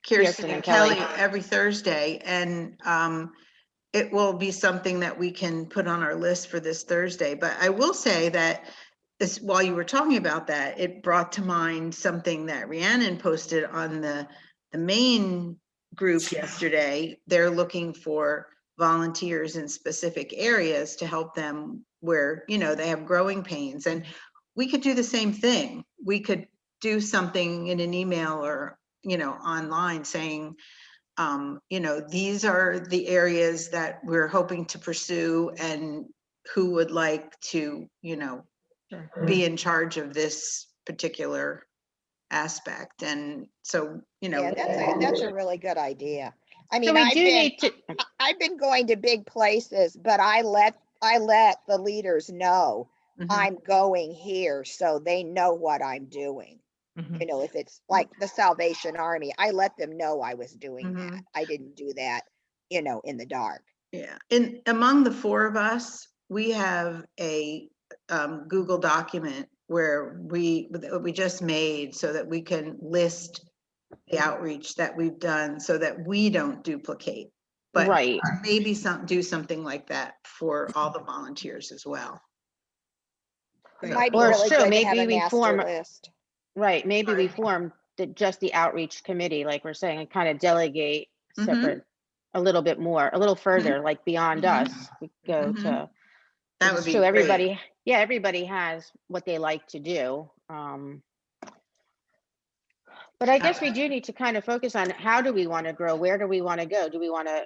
Kirsten and Kelly every Thursday, and it will be something that we can put on our list for this Thursday. But I will say that while you were talking about that, it brought to mind something that Rhiannon posted on the main group yesterday. They're looking for volunteers in specific areas to help them where, they have growing pains. And we could do the same thing. We could do something in an email or, online saying, these are the areas that we're hoping to pursue, and who would like to, be in charge of this particular aspect. And so, Yeah, that's a really good idea. I mean, So I've been going to big places, but I let the leaders know I'm going here, so they know what I'm doing. If it's like the Salvation Army, I let them know I was doing that. I didn't do that, in the dark. Yeah. And among the 4 of us, we have a Google document where we just made so that we can list the outreach that we've done so that we don't duplicate. But maybe do something like that for all the volunteers as well. It might be really good to have a master list. Right, maybe we form just the outreach committee, like we're saying, and kind of delegate separate a little bit more, a little further, like beyond us. We go to that would be so great. everybody, everybody has what they like to do. But I guess we do need to kind of focus on how do we want to grow? Where do we want to go? Do we want to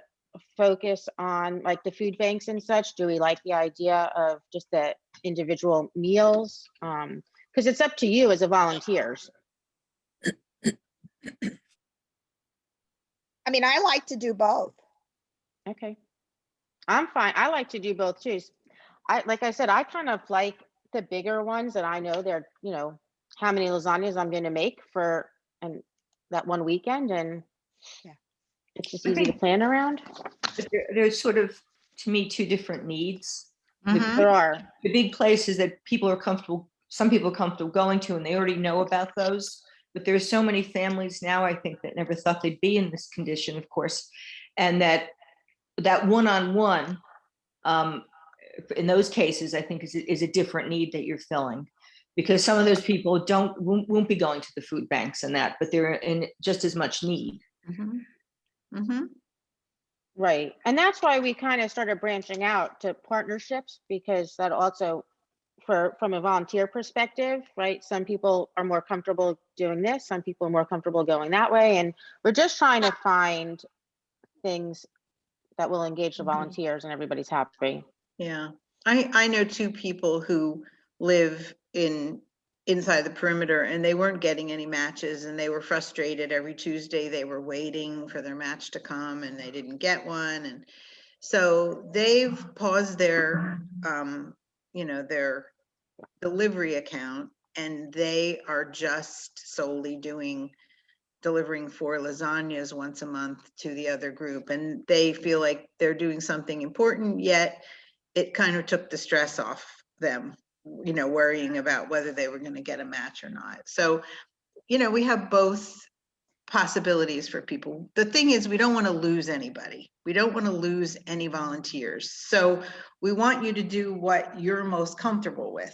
focus on like the food banks and such? Do we like the idea of just the individual meals? Because it's up to you as a volunteers. I mean, I like to do both. Okay. I'm fine. I like to do both too. Like I said, I kind of like the bigger ones that I know they're, how many lasagnas I'm going to make for that one weekend, and it's just easy to plan around. There's sort of, to me, 2 different needs. There are the big places that some people are comfortable going to, and they already know about those. But there's so many families now, I think, that never thought they'd be in this condition, of course, and that one-on-one, in those cases, I think is a different need that you're filling, because some of those people won't be going to the food banks and that, but they're in just as much need. Right. And that's why we kind of started branching out to partnerships, because that also, from a volunteer perspective, right? Some people are more comfortable doing this, some people are more comfortable going that way. And we're just trying to find things that will engage the volunteers and everybody's happy. Yeah. I know two people who live inside the perimeter, and they weren't getting any matches, and they were frustrated. Every Tuesday they were waiting for their match to come and they didn't get one. And so they've paused their their delivery account, and they are just solely delivering 4 lasagnas once a month to the other group. And they feel like they're doing something important, yet it kind of took the stress off them, worrying about whether they were going to get a match or not. So, we have both possibilities for people. The thing is, we don't want to lose anybody. We don't want to lose any volunteers. So we want you to do what you're most comfortable with.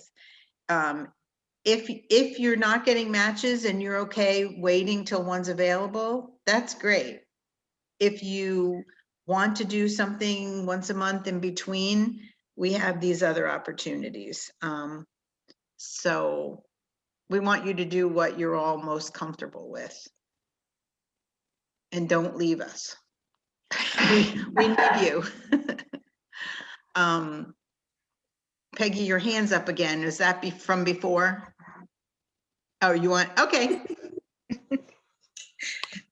If you're not getting matches and you're okay waiting till one's available, that's great. If you want to do something once a month in between, we have these other opportunities. So we want you to do what you're all most comfortable with. And don't leave us. We need you. Peggy, your hand's up again. Is that from before? Oh, you want, okay.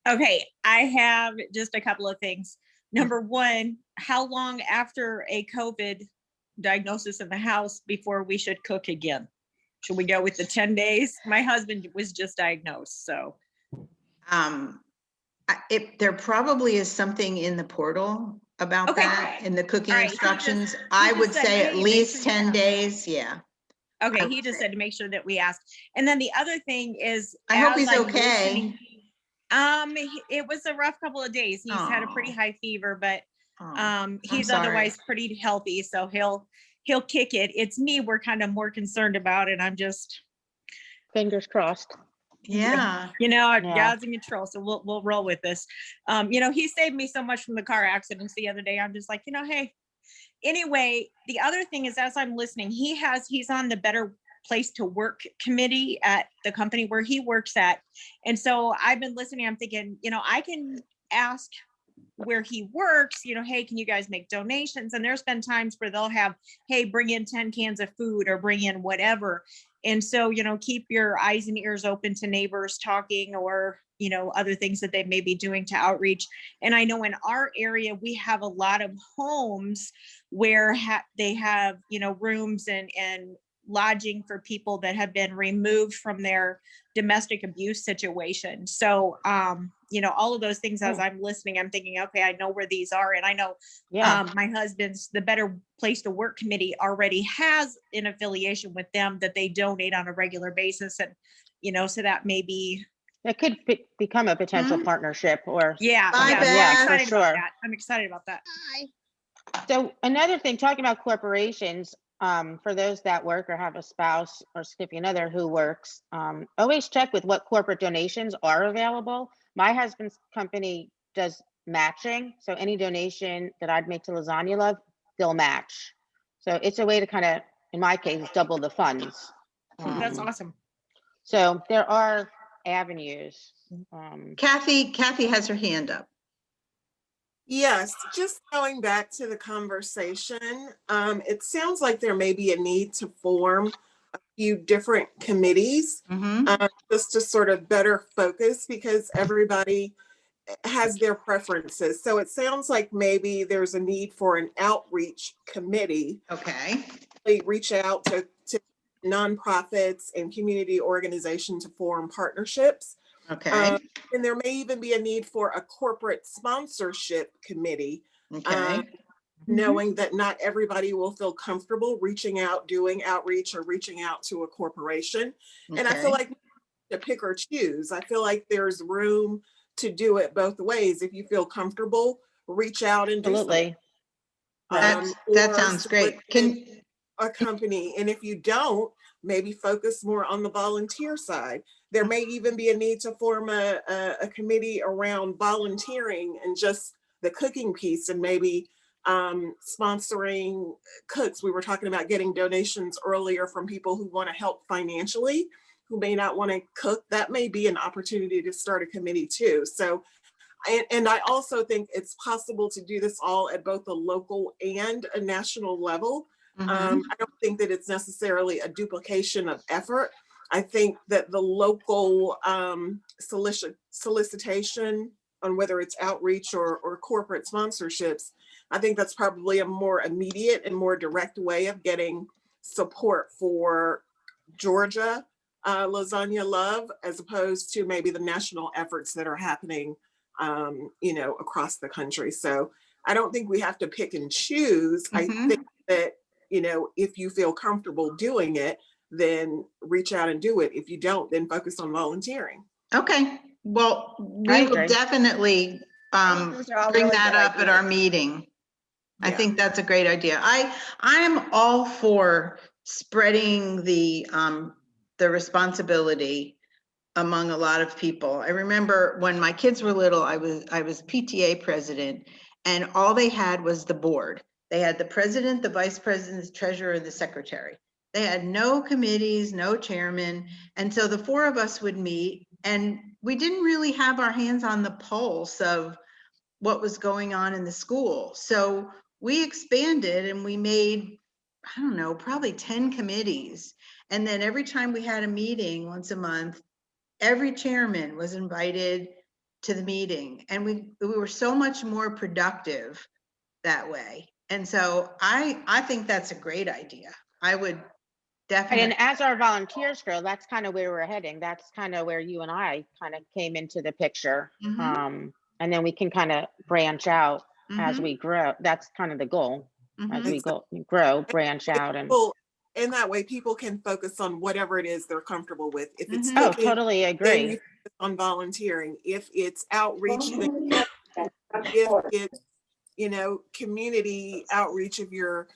Okay, I have just a couple of things. Number one, how long after a COVID diagnosis in the house before we should cook again? Should we go with the 10 days? My husband was just diagnosed, so. There probably is something in the portal about that, in the cooking All right, instructions. I would said, say "Hey, at make least sure you 10 ask." days, yeah. Okay, he just said to make sure that we ask. And then the other thing is, I hope as he's I'm okay. listening- it was a rough couple of days. He's had a pretty high fever, but he's otherwise pretty healthy, so he'll kick it. It's me we're kind of more concerned about, and I'm just fingers crossed. Yeah. God's in control, so we'll roll with this. He saved me so much from the car accidents the other day. I'm just like, hey. Anyway, the other thing is, as I'm listening, he's on the Better Place to Work committee at the company where he works at. And so I've been listening, I'm thinking, I can ask where he works, hey, can you guys make donations? And there's been times where they'll have, hey, bring in 10 cans of food or bring in whatever. And so, keep your eyes and ears open to neighbors talking or, other things that they may be doing to outreach. And I know in our area, we have a lot of homes where they have, rooms and lodging for people that have been removed from their domestic abuse situation. So, all of those things, as I'm listening, I'm thinking, okay, I know where these are. And I know my husband's, the Better Place to Work committee already has an affiliation with them that they donate on a regular basis. And, so that may be. It could become a potential partnership or. Yeah, for sure. I'm excited about that. So another thing, talking about corporations, for those that work or have a spouse or significant other who works, always check with what corporate donations are available. My husband's company does matching. So any donation that I'd make to Lasagna Love, they'll match. So it's a way to kind of, in my case, double the funds. That's awesome. So there are avenues. Kathy has her hand up. Yes, just going back to the conversation, it sounds like there may be a need to form a few different committees just to sort of better focus, because everybody has their preferences. So it sounds like maybe there's a need for an outreach committee. Okay. Reach out to nonprofits and community organizations to form partnerships. Okay. And there may even be a need for a corporate sponsorship committee. Okay. Knowing that not everybody will feel comfortable reaching out, doing outreach, or reaching out to a corporation. Okay. And I feel like to pick or choose. I feel like there's room to do it both ways. If you feel comfortable, reach out and do something. That sounds great. A company, and if you don't, maybe focus more on the volunteer side. There may even be a need to form a committee around volunteering and just the cooking piece and maybe sponsoring cooks. We were talking about getting donations earlier from people who want to help financially, who may not want to cook. That may be an opportunity to start a committee too. So, and I also think it's possible to do this all at both a local and a national level. I don't think that it's necessarily a duplication of effort. I think that the local solicitation on whether it's outreach or corporate sponsorships, I think that's probably a more immediate and more direct way of getting support for Georgia Lasagna Love, as opposed to maybe the national efforts that are happening, across the country. So I don't think we have to pick and choose. I think that, if you feel comfortable doing it, then reach out and do it. If you don't, then focus on volunteering. Okay, well, we will definitely bring that up at our meeting. I think that's a great idea. I'm all for spreading the responsibility among a lot of people. I remember when my kids were little, I was PTA president, and all they had was the board. They had the president, the vice president, the treasurer, and the secretary. They had no committees, no chairman. And so the four of us would meet, and we didn't really have our hands on the pulse of what was going on in the school. So we expanded and we made, I don't know, probably 10 committees. And then every time we had a meeting once a month, every chairman was invited to the meeting. And we were so much more productive that way. And so I think that's a great idea. I would definitely. And as our volunteers grow, that's kind of where we're heading. That's kind of where you and I kind of came into the picture. And then we can kind of branch out as we grow. That's kind of the goal. As we grow, branch out. And that way people can focus on whatever it is they're comfortable with. If it's cooking, totally agree. Then you focus on volunteering. If it's outreach, then if it's community outreach, if you're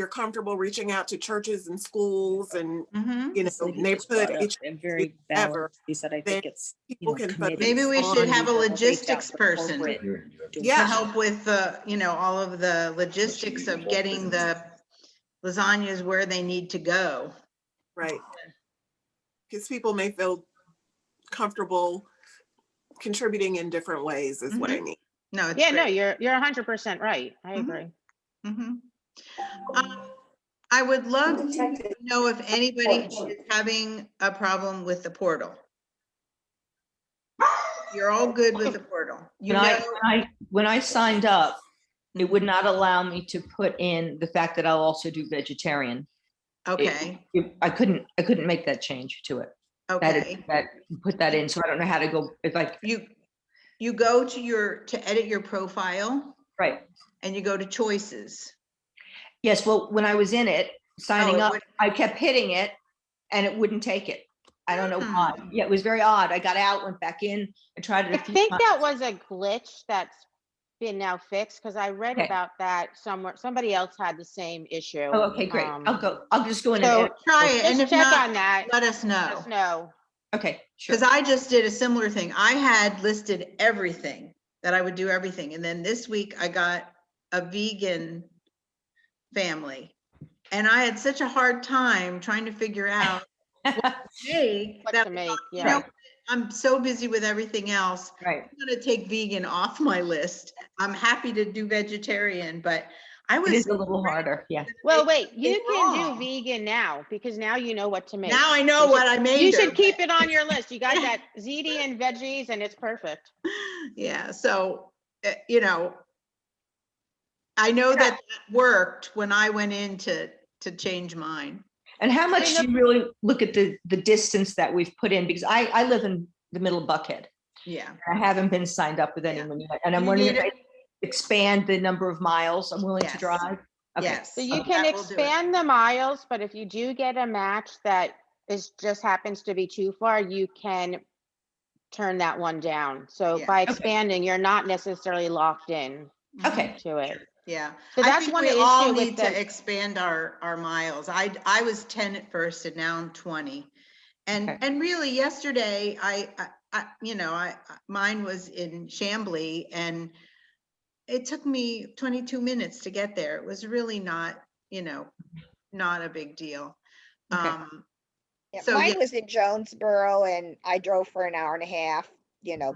comfortable reaching out to churches and schools and neighborhood and very balanced. He said, I think it's maybe we should have a logistics person to help with all of the logistics of getting the lasagnas where they need to go. Right. Because people may feel comfortable contributing in different ways is what I mean. No, no, you're 100% right. I agree. I would love to know if anybody is having a problem with the portal. You're all good with the portal. When I signed up, it would not allow me to put in the fact that I'll also do vegetarian. Okay. I couldn't make that change to it. Okay. That put that in, so I don't know how to go. If you go to edit your profile, right, and you go to choices. Yes. Well, when I was in it signing up, I kept hitting it, and it wouldn't take it. I don't know why. Yeah, it was very odd. I got out, went back in, and tried it. I think that was a glitch that's been now fixed, because I read about that somewhere. Somebody else had the same issue. Oh, okay, great. I'll just go in and try it, and if check not, on that. Let us know. Let us know. Okay, sure. Because I just did a similar thing. I had listed everything that I would do everything, and then this week I got a vegan family, and I had such a hard time trying to figure out what to make. Yeah. I'm so busy with everything else. Right. I'm going to take vegan off my list. I'm happy to do vegetarian, but it is a little harder. Yeah. Well, wait, you can do vegan now, because now you know what to make. Now I know what I made. You should keep it on your list. You got that ziti and veggies, and it's perfect. Yeah. So, I know that worked when I went in to change mine. And how much do you really look at the distance that we've put in? Because I live in the middle of Buckhead. Yeah. I haven't been signed up with anyone yet. And I'm wondering if I expand the number of miles I'm willing to drive. Okay. Yes. So you can expand the miles, but if you do get a match that just happens to be too far, you can turn that one down. So by expanding, you're not necessarily locked in to it. Yeah. So that's I think one we issue all with need to expand our miles. I was 10 at first, and now I'm 20. And really yesterday I mine was in Chambly, and it took me 22 minutes to get there. It was really not, not a big deal. Okay. Yeah, So mine yeah, was in Jonesboro and I drove for an hour and a half,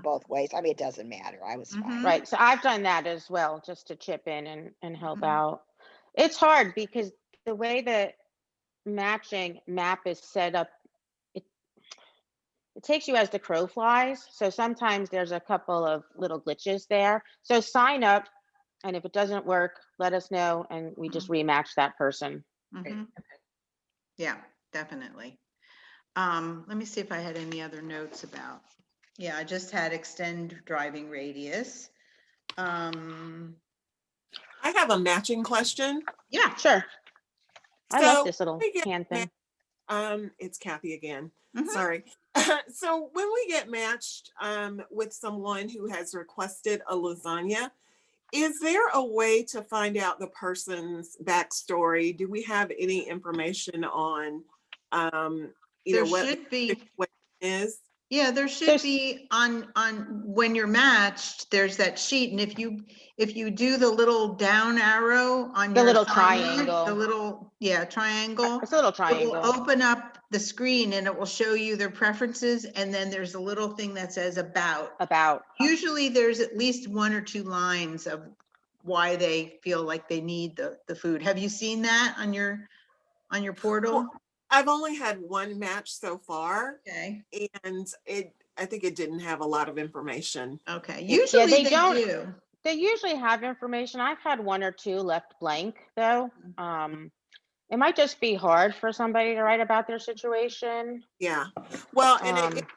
both ways. I mean, it doesn't matter. I was fine. Right. So I've done that as well, just to chip in and help Mhm. out. It's hard because the way the matching map is set up, it, it takes you as the crow flies. So sometimes there's a couple of little glitches there. So sign up, and if it doesn't work, let us know and we just rematch that person. Mhm. Yeah, definitely. Let me see if I had any other notes about. Yeah, I just had extend driving radius. I have a matching question. Yeah, Sure. I love So this little we get hand thing. it's Kathy again. Mhm. Sorry. So when we get matched with someone who has requested a lasagna, is there a way to find out the person's backstory? Do we have any information on, there what should the be. situation is? Yeah, there should There's- be on when you're matched, there's that sheet. And if you do the little down arrow on The your little assignment, triangle. the little, triangle, It's a little it triangle. will open up the screen and it will show you their preferences. And then there's a little thing that says about. Usually there's at least 1 or 2 lines of why they feel like they need the food. Have you seen that on your portal? Well, I've only had one match so far. Okay. And I think it didn't have a lot of information. Okay. Yeah, Usually they they don't. do. They usually have information. I've had 1 or 2 left blank though. It might just be hard for somebody to write about their situation. Yeah. Well, and it Um,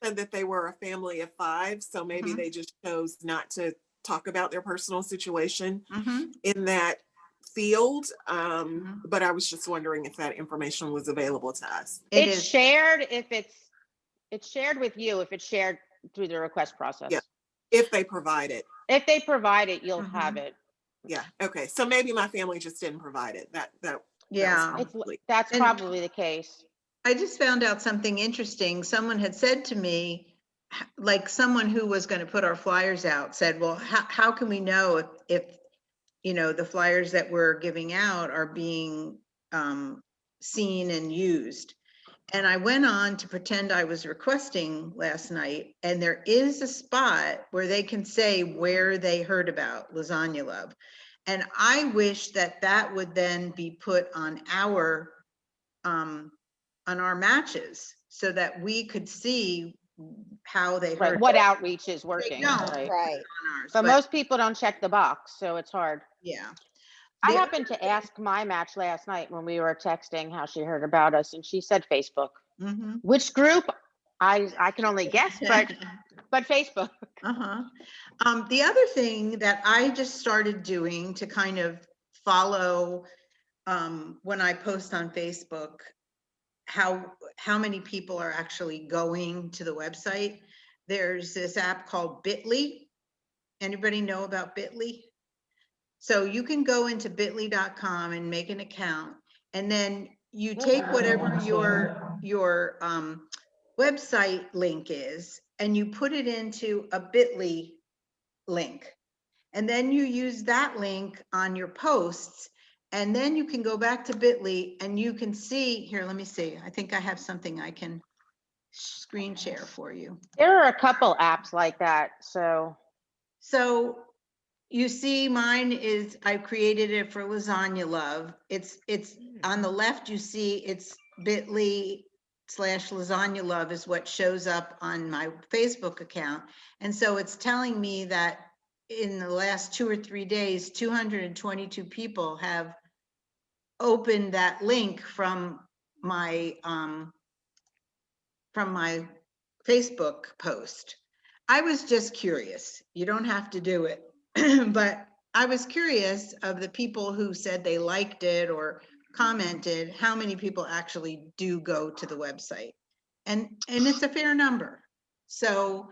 said that they were a family of 5, so maybe Mhm. they just chose not to talk about their personal situation Mhm. in that field. Mhm. But I was just wondering if that information was available to us. It it's is. shared if it's shared with you if it's shared through the request process. Yeah, if they provide it. If they provide it, you'll Mhm. have it. Yeah. Okay. So maybe my family just didn't provide it. That was Yeah. probably. That's And- probably the case. I just found out something interesting. Someone had said to me, like someone who was going to put our flyers out said, well, how can we know if the flyers that we're giving out are being seen and used? And I went on to pretend I was requesting last night, and there is a spot where they can say where they heard about Lasagna Love. And I wish that would then be put on our matches so that we could see how they Right. heard. What outreach is working. don't. Right. Right. On ours, But most people don't check the box, so it's hard. yeah. I The happened to ask my match last night when we were texting how she heard about us, and she said Facebook. Mhm. Which group? I can only guess, but Facebook. The other thing that I just started doing to kind of follow when I post on Facebook how many people are actually going to the website. There's this app called Bitly. Anybody know about Bitly? So you can go into bitly.com and make an account, and then you take whatever your website link is and you put it into a Bitly link. And then you use that link on your posts, and then you can go back to Bitly and you can see, here, let me see. I think I have something I can screen share for you. There are a couple apps like that. So you see mine is, I created it for Lasagna Love. It's on the left, you see it's bit.ly/Lasagna Love is what shows up on my Facebook account. And so it's telling me that in the last 2 or 3 days, 222 people have opened that link from my Facebook post. I was just curious. You don't have to do it, but I was curious of the people who said they liked it or commented, how many people actually do go to the website. And it's a fair number. So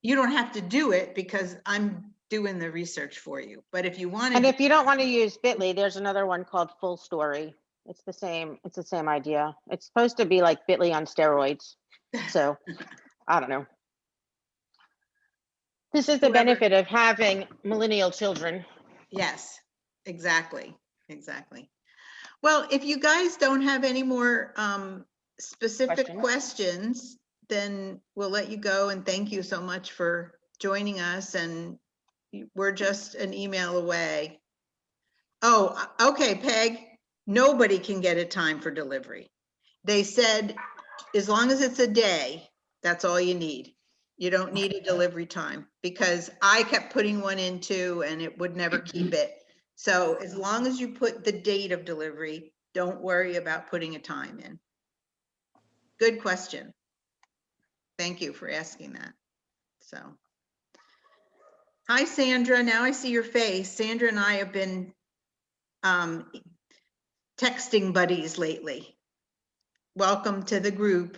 you don't have to do it because I'm doing the research for you. But if you want and to, if you don't want to use Bitly, there's another one called Full Story. It's the same idea. It's supposed to be like Bitly on steroids. So I don't know. This is the benefit of having millennial children. Yes, exactly, exactly. Well, if you guys don't have any more specific questions, then we'll let you go, and thank you so much for joining us, and we're just an email away. Oh, okay, Peg, nobody can get a time for delivery. They said, as long as it's a day, that's all you need. You don't need a delivery time, because I kept putting one in too, and it would never keep it. So as long as you put the date of delivery, don't worry about putting a time in. Good question. Thank you for asking that. So. Hi, Sandra. Now I see your face. Sandra and I have been texting buddies lately. Welcome to the group.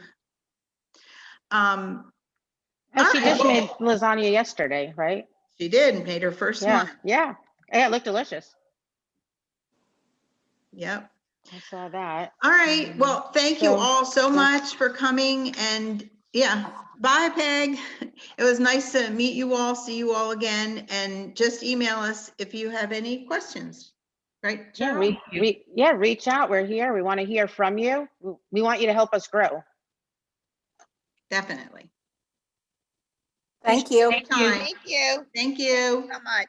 She just made lasagna yesterday, right? She did, made her first one. Yeah, it looked delicious. Yep. I saw that. All right. Well, thank you all so much for coming, and yeah, bye, Peg. It was nice to meet you all, see you all again, and just email us if you have any questions. Right? Yeah, reach out. We're here. We want to hear from you. We want you to help us grow. Definitely. Thank you. Thank you. Thank you Thank you so much.